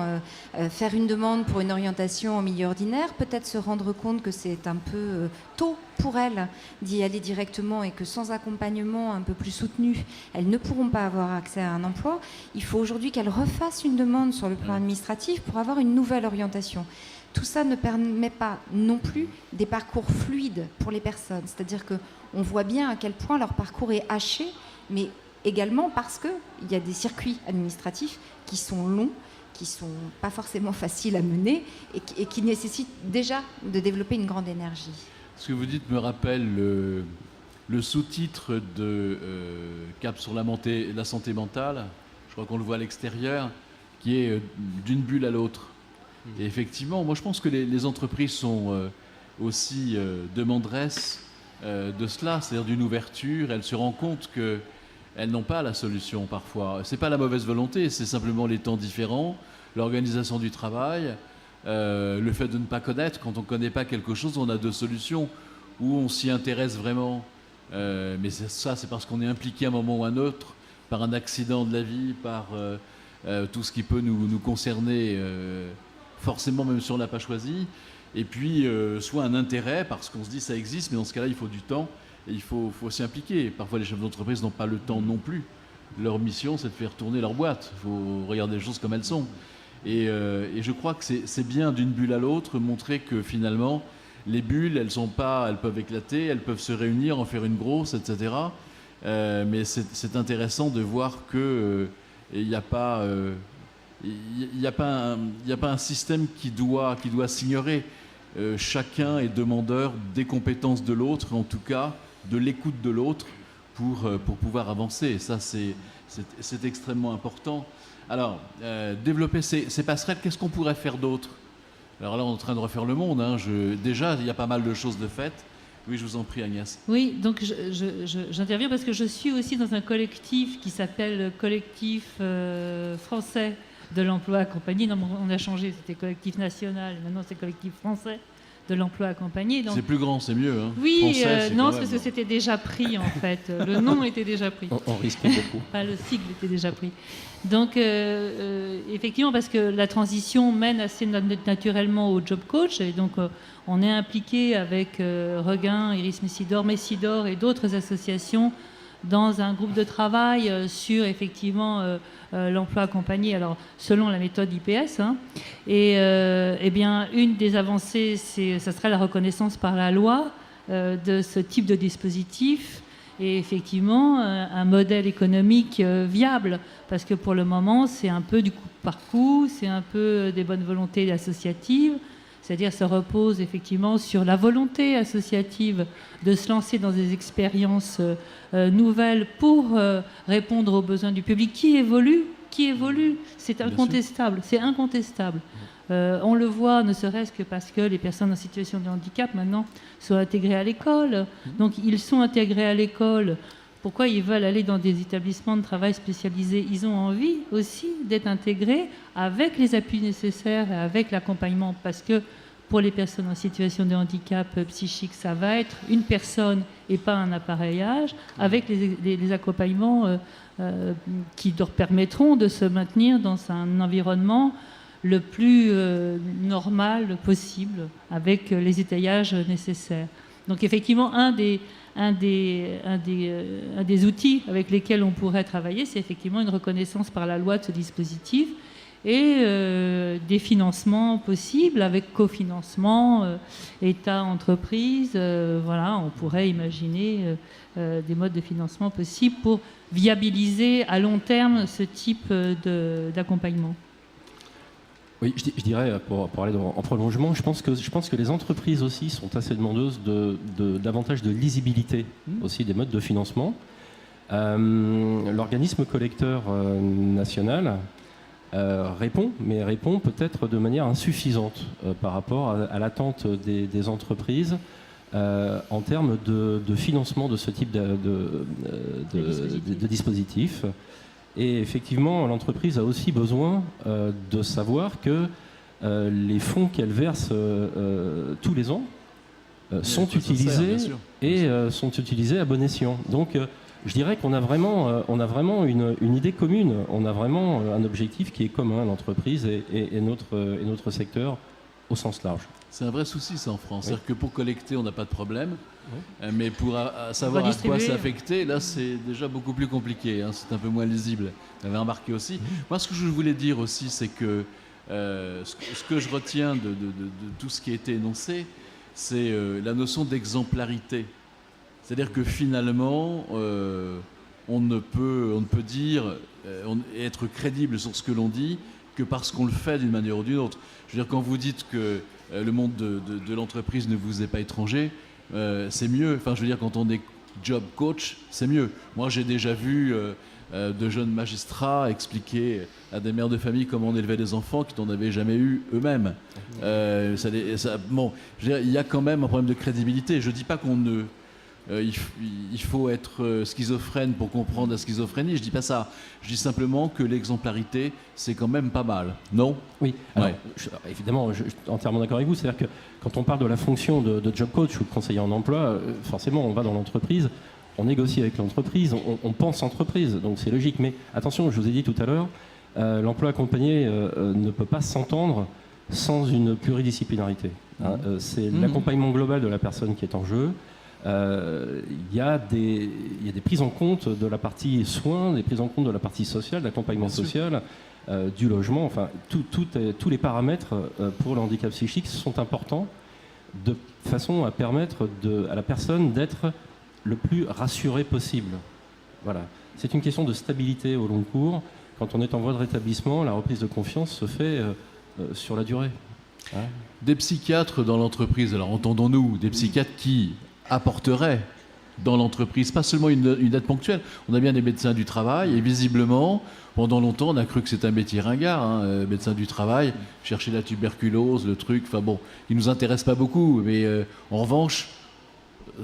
faire une demande pour une orientation en milieu ordinaire, peut-être se rendre compte que c'est un peu tôt pour elles d'y aller directement et que sans accompagnement un peu plus soutenu, elles ne pourront pas avoir accès à un emploi. Il faut aujourd'hui qu'elles refassent une demande sur le plan administratif pour avoir une nouvelle orientation. Tout ça ne permet pas non plus des parcours fluides pour les personnes. C'est-à-dire qu'on voit bien à quel point leur parcours est haché, mais également parce qu'il y a des circuits administratifs qui sont longs, qui ne sont pas forcément faciles à mener et qui nécessitent déjà de développer une grande énergie. Ce que vous dites me rappelle le sous-titre de Cap sur la santé mentale, je crois qu'on le voit à l'extérieur, qui est d'une bulle à l'autre. Et effectivement, moi je pense que les entreprises sont aussi demanderesses de cela, c'est-à-dire d'une ouverture. Elles se rendent compte que elles n'ont pas la solution parfois. C'est pas la mauvaise volonté, c'est simplement les temps différents, l'organisation du travail, le fait de ne pas connaître. Quand on ne connaît pas quelque chose, on a deux solutions. Ou on s'y intéresse vraiment, mais c'est parce qu'on est impliqué à un moment ou à un autre, par un accident de la vie, par tout ce qui peut nous concerner, forcément même si on ne l'a pas choisi. Et puis, soit un intérêt, parce qu'on se dit ça existe, mais dans ce cas-là, il faut du temps. Et il faut s'y impliquer. Parfois, les chefs d'entreprise n'ont pas le temps non plus. Leur mission, c'est de faire tourner leur boîte. Il faut regarder les choses comme elles sont. Et je crois que c'est bien, d'une bulle à l'autre, montrer que finalement, les bulles, elles peuvent éclater, elles peuvent se réunir, en faire une grosse, etc. Mais c'est intéressant de voir qu'il n'y a pas un système qui doit s'ignorer. Chacun est demandeur des compétences de l'autre, en tout cas de l'écoute de l'autre pour pouvoir avancer. Et ça, c'est extrêmement important. Alors, développer ces passerelles, qu'est-ce qu'on pourrait faire d'autre? Alors là, on est en train de refaire le monde. Déjà, il y a pas mal de choses de faites. Oui, je vous en prie, Agnès. Oui, donc j'interviens parce que je suis aussi dans un collectif qui s'appelle Collectif français de l'emploi accompagné. Non, on a changé, c'était collectif national, maintenant c'est collectif français de l'emploi accompagné. Donc... C'est plus grand, c'est mieux. Oui, non, parce que c'était déjà pris en fait. Le nom était déjà pris. On risquait beaucoup. Enfin, le sigle était déjà pris. Donc, effectivement, parce que la transition mène assez naturellement au job coach, et donc on est impliqué avec Regain, Iris Messidor et d'autres associations dans un groupe de travail sur effectivement l'emploi accompagné, alors selon la méthode IPS. Et bien, une des avancées, ça sera la reconnaissance par la loi de ce type de dispositif et effectivement un modèle économique viable, parce que pour le moment, c'est un peu du coup par coup, c'est un peu des bonnes volontés associatives. C'est-à-dire, ça repose effectivement sur la volonté associative de se lancer dans des expériences nouvelles pour répondre aux besoins du public qui évolue. C'est incontestable. C'est incontestable. On le voit, ne serait-ce que parce que les personnes en situation de handicap maintenant sont intégrées à l'école. Donc, ils sont intégrés à l'école. Pourquoi ils veulent aller dans des établissements de travail spécialisés? Ils ont envie aussi d'être intégrés avec les appuis nécessaires et avec l'accompagnement, parce que pour les personnes en situation de handicap psychique, ça va être une personne et pas un appareillage, avec les accompagnements qui leur permettront de se maintenir dans un environnement le plus normal possible, avec les étayages nécessaires. Donc effectivement, un des outils avec lesquels on pourrait travailler, c'est effectivement une reconnaissance par la loi de ce dispositif et des financements possibles avec cofinancement, État, entreprise. Voilà, on pourrait imaginer des modes de financement possibles pour viabiliser à long terme ce type d'accompagnement. Oui, je dirais, pour aller en prolongement, je pense que les entreprises aussi sont assez demandeuses davantage de lisibilité aussi des modes de financement. L'organisme collecteur national répond peut-être de manière insuffisante par rapport à l'attente des entreprises en termes de financement de ce type de dispositif. Et effectivement, l'entreprise a aussi besoin de savoir que les fonds qu'elle verse tous les ans sont utilisés sont utilisés à bon escient. Donc, je dirais qu'on a vraiment une idée commune. On a vraiment un objectif qui est commun à l'entreprise et notre secteur au sens large. C'est un vrai souci, ça, en France. C'est-à-dire que pour collecter, on n'a pas de problème. Mais pour savoir à quoi c'est affecté, là, c'est déjà beaucoup plus compliqué. C'est un peu moins lisible. Vous avez remarqué aussi. Moi, ce que je voulais dire aussi, c'est que ce que je retiens de tout ce qui a été énoncé, c'est la notion d'exemplarité. C'est-à-dire que finalement, on ne peut dire être crédible sur ce que l'on dit que parce qu'on le fait d'une manière ou d'une autre. Je veux dire, quand vous dites que le monde de l'entreprise ne vous est pas étranger, c'est mieux. Enfin, je veux dire, quand on est job coach, c'est mieux. Moi, j'ai déjà vu de jeunes magistrats expliquer à des mères de famille comment on élevait des enfants qui n'en avaient jamais eu eux-mêmes. Bon, je veux dire, il y a quand même un problème de crédibilité. Je ne dis pas qu'on ne il faut être schizophrène pour comprendre la schizophrénie. Je dis pas ça. Je dis simplement que l'exemplarité, c'est quand même pas mal. Non ? Oui, alors, Ouais. évidemment, je suis entièrement d'accord avec vous. C'est-à-dire que quand on parle de la fonction de job coach ou de conseiller en emploi, forcément, on va dans l'entreprise, on négocie avec l'entreprise, on pense entreprise, donc c'est logique. Mais attention, je vous ai dit tout à l'heure, l'emploi accompagné ne peut pas s'entendre sans une pluridisciplinarité. Hein. C'est l'accompagnement global de la personne qui est en jeu. Il y a des prises en compte de la partie soins, des prises en compte de la partie sociale, d'accompagnement social, du logement, enfin tous les paramètres pour le handicap psychique sont importants de façon à permettre à la personne d'être le plus rassurée possible. Voilà. C'est une question de stabilité au long cours. Quand on est en voie de rétablissement, la reprise de confiance se fait sur la durée. Ouais. Des psychiatres dans l'entreprise, alors entendons-nous, des psychiatres qui apporteraient dans l'entreprise, pas seulement une aide ponctuelle. On a bien des médecins du travail et visiblement, pendant longtemps, on a cru que c'était un métier ringard, hein, médecin du travail, chercher la tuberculose, le truc, enfin bon, il nous intéresse pas beaucoup, mais en revanche,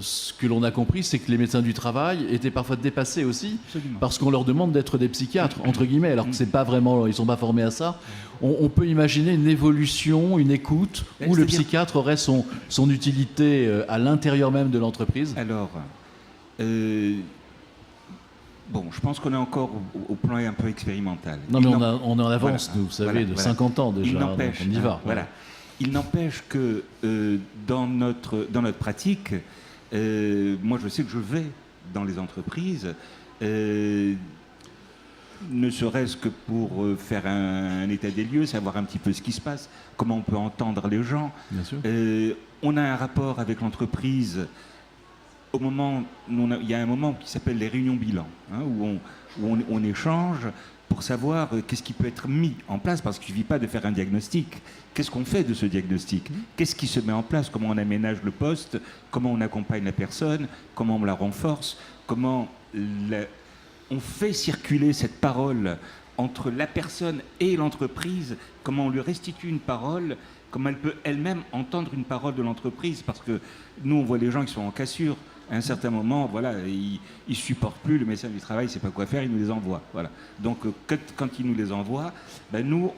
ce que l'on a compris, c'est que les médecins du travail étaient parfois dépassés aussi, Absolument. parce qu'on leur demande d'être des psychiatres, entre guillemets, alors que c'est pas vraiment, ils sont pas formés à ça. On peut imaginer une évolution, une écoute, où le psychiatre aurait son utilité à l'intérieur même de l'entreprise. Alors, bon, je pense qu'on est encore au plan un peu expérimental. Non, mais on est en avance, Voilà, nous, vous savez, voilà, de voilà. 50 ans déjà, Il donc n'empêche, on y va. voilà. Il n'empêche que dans notre pratique, moi je sais que je vais dans les entreprises, ne serait-ce que pour faire un état des lieux, savoir un petit peu ce qui se passe, comment on peut entendre les gens. Bien sûr. On a un rapport avec l'entreprise. Au moment, il y a un moment qui s'appelle les réunions bilan, hein, où on échange pour savoir qu'est-ce qui peut être mis en place, parce qu'il ne suffit pas de faire un diagnostic. Qu'est-ce qu'on fait de ce diagnostic ? Qu'est-ce qui se met en place ? Comment on aménage le poste ? Comment on accompagne la personne ? Comment on la renforce ? Comment on fait circuler cette parole entre la personne et l'entreprise ? Comment on lui restitue une parole ? Comment elle peut elle-même entendre une parole de l'entreprise ? Parce que nous, on voit les gens qui sont en cassure. À un certain moment, voilà, ils ne supportent plus, le médecin du travail ne sait pas quoi faire, il nous les envoie. Voilà. Donc, quand il nous les envoie, ben nous,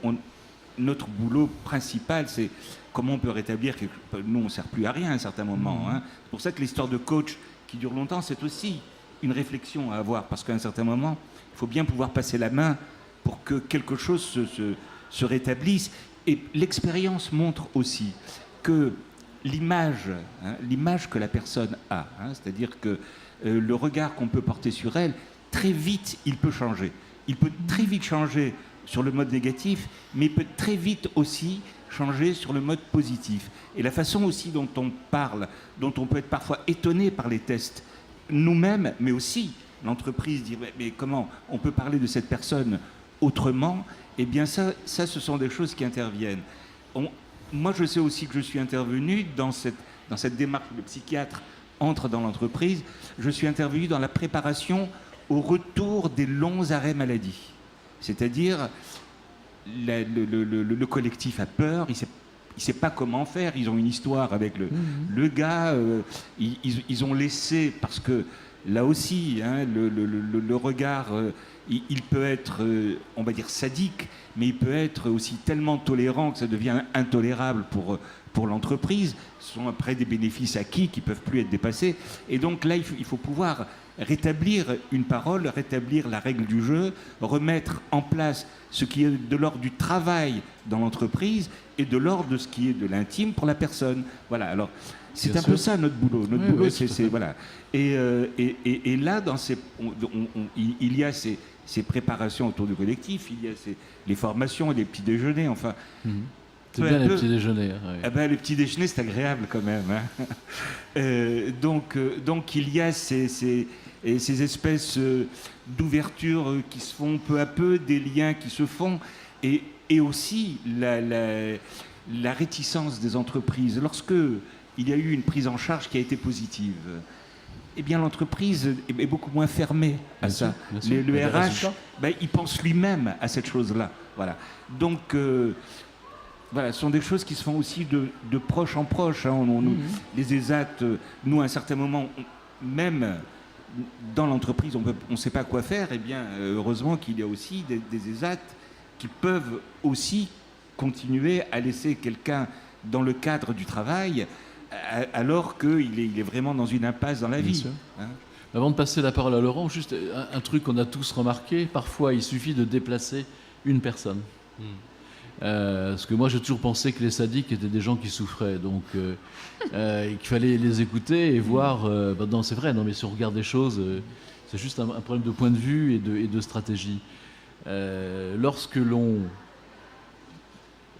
notre boulot principal, c'est comment on peut rétablir quelque chose. Nous, on ne sert plus à rien à un certain moment. Hein. C'est pour ça que l'histoire de coach qui dure longtemps, c'est aussi une réflexion à avoir. Parce qu'à un certain moment, il faut bien pouvoir passer la main pour que quelque chose se rétablisse. Et l'expérience montre aussi que l'image que la personne a, hein, c'est-à-dire que le regard qu'on peut porter sur elle, très vite, il peut changer. Il peut très vite changer sur le mode négatif, mais il peut très vite aussi changer sur le mode positif. Et la façon aussi dont on parle, dont on peut être parfois étonné par les tests, nous-mêmes, mais aussi l'entreprise, dire mais comment on peut parler de cette personne autrement, eh bien ça ce sont des choses qui interviennent. Moi, je sais aussi que je suis intervenu dans cette démarche où le psychiatre entre dans l'entreprise. Je suis intervenu dans la préparation au retour des longs arrêts maladie. C'est-à-dire, le collectif a peur, il ne sait pas comment faire. Ils ont une histoire avec le gars. Ils ont laissé, parce que là aussi, hein, le regard, il peut être, on va dire, sadique, mais il peut être aussi tellement tolérant que ça devient intolérable pour l'entreprise. Ce sont après des bénéfices acquis qui ne peuvent plus être dépassés. Et donc là, il faut pouvoir rétablir une parole, rétablir la règle du jeu, remettre en place ce qui est de l'ordre du travail dans l'entreprise et de l'ordre de ce qui est de l'intime pour la personne. Voilà, alors c'est un peu ça notre boulot. Notre boulot, oui, c'est voilà. Et là, il y a ces préparations autour du collectif, il y a les formations, les petits déjeuners, enfin... C'est bien les petits déjeuners. Hein, oui. Eh ben, les petits déjeuners, c'est agréable quand même. Hein. Donc il y a ces espèces d'ouvertures qui se font peu à peu, des liens qui se font, et aussi la réticence des entreprises. Lorsque il y a eu une prise en charge qui a été positive, eh bien l'entreprise est beaucoup moins fermée à bien ça. Sûr, le RH, il pense lui-même à cette chose-là. Voilà. Donc... Voilà, ce sont des choses qui se font aussi de proche en proche. Hein. Les ESAT, nous, à un certain moment, même dans l'entreprise, on ne sait pas quoi faire, eh bien, heureusement qu'il y a aussi des ESAT qui peuvent aussi continuer à laisser quelqu'un dans le cadre du travail alors qu'il est vraiment dans une impasse dans la vie. Hein. Avant de passer la parole à Laurent, juste un truc qu'on a tous remarqué, parfois il suffit de déplacer une personne. Parce que moi j'ai toujours pensé que les sadiques étaient des gens qui souffraient, donc qu'il fallait les écouter et voir, non c'est vrai, non mais si on regarde des choses, c'est juste un problème de point de vue et de stratégie. Lorsque l'on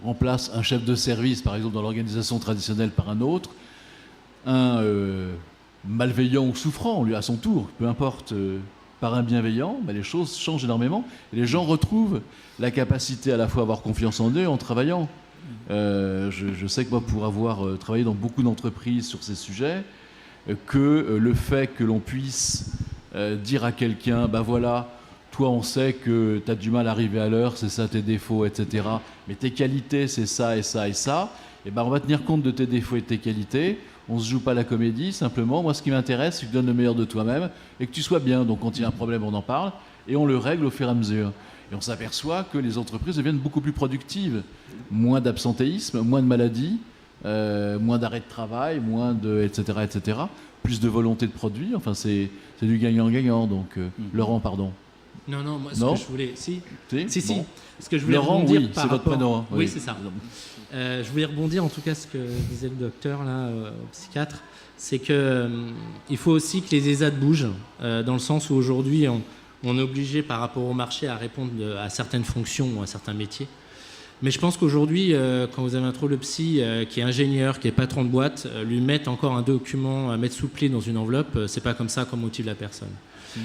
remplace un chef de service, par exemple dans l'organisation traditionnelle, par un autre, un malveillant ou souffrant, lui à son tour, peu importe, par un bienveillant, les choses changent énormément. Et les gens retrouvent la capacité à la fois à avoir confiance en eux en travaillant. Je sais que moi, pour avoir travaillé dans beaucoup d'entreprises sur ces sujets, que le fait que l'on puisse dire à quelqu'un, voilà, toi on sait que tu as du mal à arriver à l'heure, c'est ça tes défauts, etc. Mais tes qualités, c'est ça et ça et ça. Et on va tenir compte de tes défauts et de tes qualités. On ne se joue pas la comédie, simplement. Moi, ce qui m'intéresse, c'est que tu donnes le meilleur de toi-même et que tu sois bien. Donc, quand il y a un problème, on en parle et on le règle au fur et à mesure. Et on s'aperçoit que les entreprises deviennent beaucoup plus productives. Moins d'absentéisme, moins de maladies, moins d'arrêt de travail, moins de... etc., etc. Plus de volonté de produit. Enfin, c'est du gagnant-gagnant. Donc, Laurent, pardon. Non, moi, ce non que je voulais... Si. Bon. Ce que je voulais Laurent, rebondir oui, par c'est votre rapport... prénom. Hein. Oui, c'est ça. Je voulais rebondir en tout cas ce que disait le docteur, là, psychiatre, c'est qu'il faut aussi que les ESAT bougent, dans le sens où aujourd'hui on est obligé par rapport au marché à répondre à certaines fonctions ou à certains métiers. Mais je pense qu'aujourd'hui, quand vous avez un trouble psy qui est ingénieur, qui est patron de boîte, lui mettre encore un document à mettre sous pli dans une enveloppe, c'est pas comme ça qu'on motive la personne.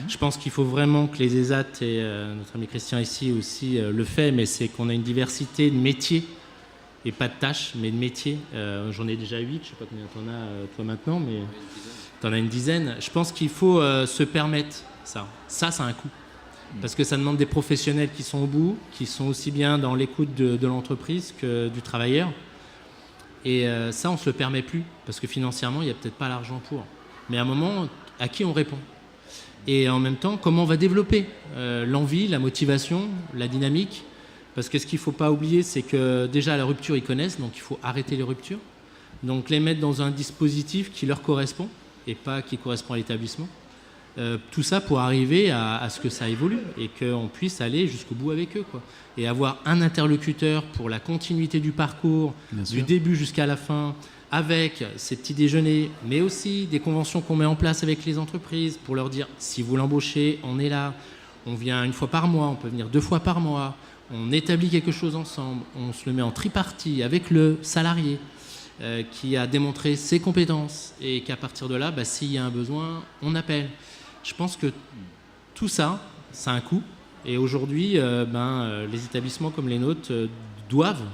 Je pense qu'il faut vraiment que les ESAT, et notre ami Christian ici aussi le fait, mais c'est qu'on a une diversité de métiers, et pas de tâches, mais de métiers. J'en ai déjà 8, je ne sais pas combien tu en as toi maintenant, mais tu en as une dizaine. Je pense qu'il faut se permettre ça. Ça a un coût. Parce que ça demande des professionnels qui sont au bout, qui sont aussi bien dans l'écoute de l'entreprise que du travailleur. Et ça, on ne se le permet plus, parce que financièrement, il n'y a peut-être pas l'argent pour. Mais à un moment, à qui on répond ? Et en même temps, comment on va développer l'envie, la motivation, la dynamique ? Parce que ce qu'il ne faut pas oublier, c'est que déjà la rupture, ils connaissent, donc il faut arrêter les ruptures. Donc les mettre dans un dispositif qui leur correspond et pas qui correspond à l'établissement. Tout ça pour arriver à ce que ça évolue et qu'on puisse aller jusqu'au bout avec eux, quoi. Et avoir un interlocuteur pour la continuité du parcours, du début jusqu'à la fin, avec ces petits déjeuners, mais aussi des conventions qu'on met en place avec les entreprises pour leur dire, si vous l'embauchez, on est là, on vient 1 fois par mois, on peut venir 2 fois par mois, on établit quelque chose ensemble, on se le met en tripartie avec le salarié qui a démontré ses compétences et qu'à partir de là, s'il y a un besoin, on appelle. Je pense que tout ça, ça a un coût. Et aujourd'hui, les établissements comme les nôtres doivent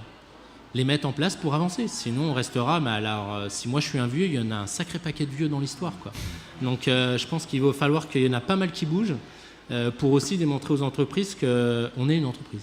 les mettre en place pour avancer. Sinon, on restera... si moi je suis un vieux, il y en a un sacré paquet de vieux dans l'histoire, quoi. Donc je pense qu'il va falloir qu'il y en a pas mal qui bougent pour aussi démontrer aux entreprises qu'on est une entreprise.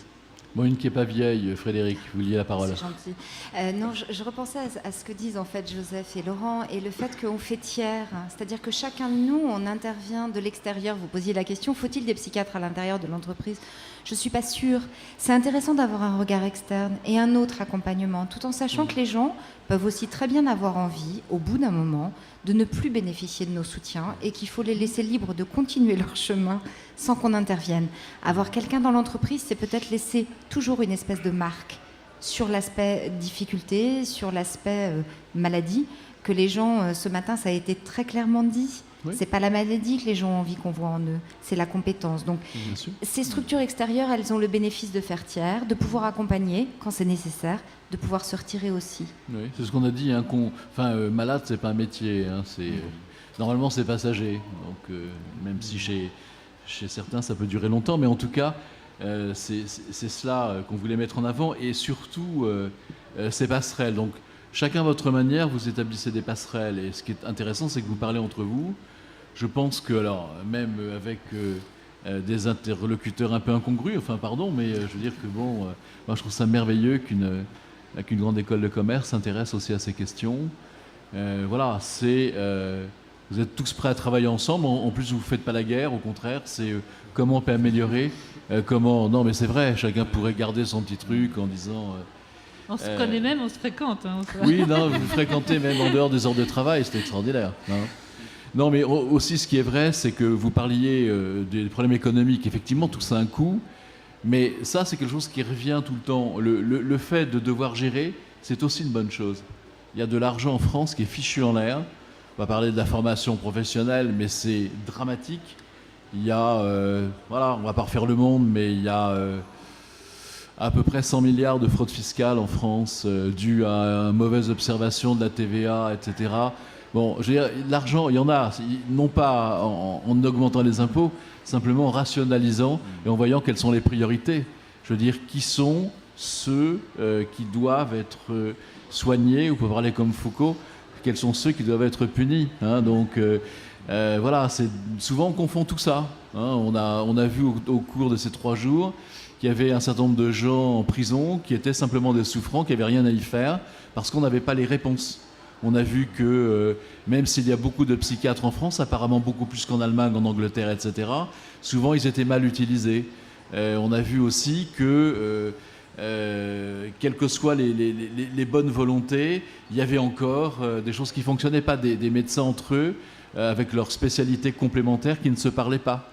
Moi, une qui n'est pas vieille, Frédéric, vous vouliez la parole. C'est gentil. Non, je repensais à ce que disent en fait Joseph et Laurent et le fait qu'on fait tiers, c'est-à-dire que chacun de nous, on intervient de l'extérieur. Vous posiez la question, faut-il des psychiatres à l'intérieur de l'entreprise ? Je ne suis pas sûre. C'est intéressant d'avoir un regard externe et un autre accompagnement, tout en sachant que les gens peuvent aussi très bien avoir envie, au bout d'un moment, de ne plus bénéficier de nos soutiens et qu'il faut les laisser libres de continuer leur chemin sans qu'on intervienne. Avoir quelqu'un dans l'entreprise, c'est peut-être laisser toujours une espèce de marque sur l'aspect difficulté, sur l'aspect maladie, que les gens, ce matin, ça a été très clairement dit. Oui. C'est pas la maladie que les gens ont envie qu'on voit en eux, c'est la compétence. Donc, ces structures extérieures, elles ont le bénéfice de faire tiers, de pouvoir accompagner quand c'est nécessaire, de pouvoir se retirer aussi. Oui, c'est ce qu'on a dit. Hein, malade, c'est pas un métier. Hein, normalement, c'est passager. Donc, même si chez certains, ça peut durer longtemps, mais en tout cas, c'est cela qu'on voulait mettre en avant, et surtout ces passerelles. Donc, chacun à votre manière, vous établissez des passerelles. Et ce qui est intéressant, c'est que vous parlez entre vous. Je pense que, alors, même avec des interlocuteurs un peu incongrus, mais je veux dire que moi, je trouve ça merveilleux qu'une grande école de commerce s'intéresse aussi à ces questions. C'est Vous êtes tous prêts à travailler ensemble. En plus, vous ne faites pas la guerre. Au contraire, c'est comment on peut améliorer. Non, mais c'est vrai, chacun pourrait garder son petit truc en disant... On se connaît même, on se fréquente. Hein, oui, non, vous fréquentez même en dehors des heures de travail, c'est extraordinaire. Non, mais aussi, ce qui est vrai, c'est que vous parliez des problèmes économiques. Effectivement, tout ça a un coût. Mais ça, c'est quelque chose qui revient tout le temps. Le fait de devoir gérer, c'est aussi une bonne chose. Il y a de l'argent en France qui est fichu en l'air. On va parler de la formation professionnelle, mais c'est dramatique. Il y a, voilà, on ne va pas refaire le monde, mais il y a à peu près 100 milliards de fraude fiscale en France, due à une mauvaise observation de la TVA, etc. Bon, je veux dire, l'argent, il y en a, non pas en augmentant les impôts, simplement en rationalisant et en voyant quelles sont les priorités. Je veux dire, qui sont ceux qui doivent être soignés, ou pour parler comme Foucault, quels sont ceux qui doivent être punis, hein, donc voilà, souvent on confond tout ça. Hein, on a vu au cours de ces 3 jours qu'il y avait un certain nombre de gens en prison qui étaient simplement des souffrants, qui n'avaient rien à y faire, parce qu'on n'avait pas les réponses. On a vu que même s'il y a beaucoup de psychiatres en France, apparemment beaucoup plus qu'en Allemagne, en Angleterre, etc., souvent ils étaient mal utilisés. On a vu aussi que, quelles que soient les bonnes volontés, il y avait encore des choses qui ne fonctionnaient pas, des médecins entre eux, avec leurs spécialités complémentaires qui ne se parlaient pas.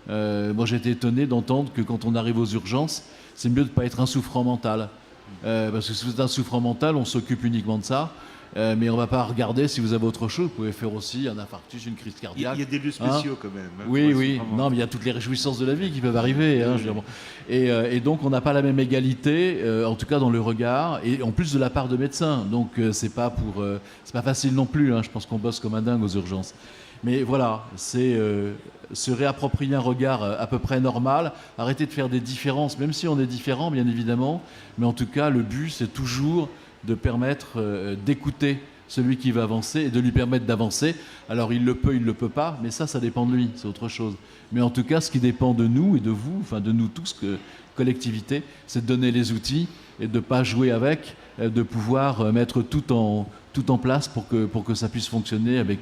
Moi j'étais étonné d'entendre que quand on arrive aux urgences, c'est mieux de ne pas être un souffrant mental. Parce que si vous êtes un souffrant mental, on s'occupe uniquement de ça. Mais on ne va pas regarder si vous avez autre chose. Vous pouvez faire aussi un infarctus, une crise cardiaque. Il y a des lieux spéciaux quand même. Hein, oui. Non, mais il y a toutes les réjouissances de la vie qui peuvent arriver. Hein, je veux dire, bon. Et donc on n'a pas la même égalité, en tout cas dans le regard, et en plus de la part de médecins. Donc c'est pas facile non plus. Hein, je pense qu'on bosse comme un dingue aux urgences. Mais voilà, c'est se réapproprier un regard à peu près normal, arrêter de faire des différences, même si on est différent, bien évidemment. Mais en tout cas, le but, c'est toujours de permettre d'écouter celui qui va avancer et de lui permettre d'avancer. Alors il le peut, il ne le peut pas, mais ça dépend de lui, c'est autre chose. Mais en tout cas, ce qui dépend de nous et de vous, enfin de nous tous, collectivité, c'est de donner les outils et de ne pas jouer avec, de pouvoir mettre tout en place pour que ça puisse fonctionner avec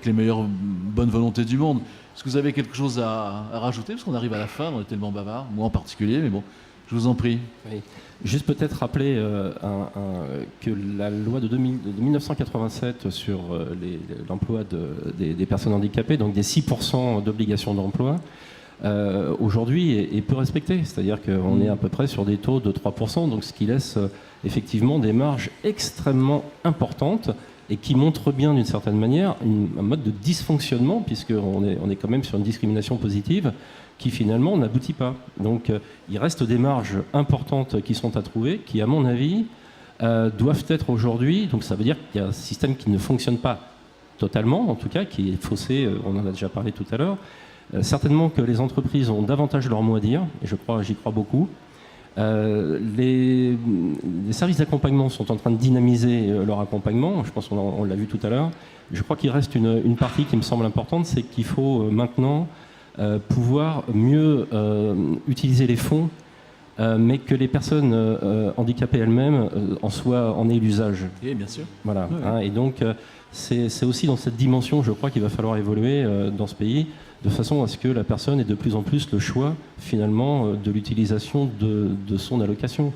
les meilleures bonnes volontés du monde. Est-ce que vous avez quelque chose à rajouter? Parce qu'on arrive à la fin, on est tellement bavard, moi en particulier, mais bon, je vous en prie. Oui. Juste peut-être rappeler que la loi de 1987 sur l'emploi des personnes handicapées, donc des 6% d'obligation d'emploi, aujourd'hui est peu respectée. C'est-à-dire qu'on est à peu près sur des taux de 3%, donc ce qui laisse effectivement des marges extrêmement importantes et qui montre bien d'une certaine manière un mode de dysfonctionnement, puisqu'on est quand même sur une discrimination positive qui finalement n'aboutit pas. Donc il reste des marges importantes qui sont à trouver, qui à mon avis doivent être aujourd'hui, donc ça veut dire qu'il y a un système qui ne fonctionne pas totalement, en tout cas qui est faussé, on en a déjà parlé tout à l'heure. Certainement que les entreprises ont davantage leur mot à dire, et j'y crois beaucoup. Les services d'accompagnement sont en train de dynamiser leur accompagnement, je pense qu'on l'a vu tout à l'heure. Je crois qu'il reste une partie qui me semble importante, c'est qu'il faut maintenant pouvoir mieux utiliser les fonds, mais que les personnes handicapées elles-mêmes en aient l'usage. Oui, bien sûr. Voilà. Oui. Hein, et donc c'est aussi dans cette dimension, je crois, qu'il va falloir évoluer dans ce pays, de façon à ce que la personne ait de plus en plus le choix, finalement, de l'utilisation de son allocation.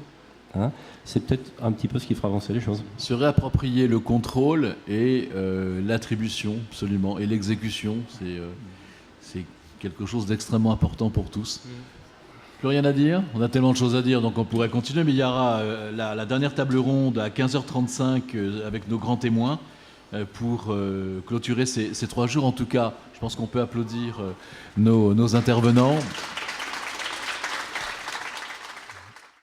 Hein, c'est peut-être un petit peu ce qui fera avancer les choses. Se réapproprier le contrôle et l'attribution, absolument, et l'exécution, c'est quelque chose d'extrêmement important pour tous. Plus rien à dire, on a tellement de choses à dire, donc on pourrait continuer, mais il y aura la dernière table ronde à 15h35 avec nos grands témoins pour clôturer ces 3 jours. En tout cas, je pense qu'on peut applaudir nos intervenants.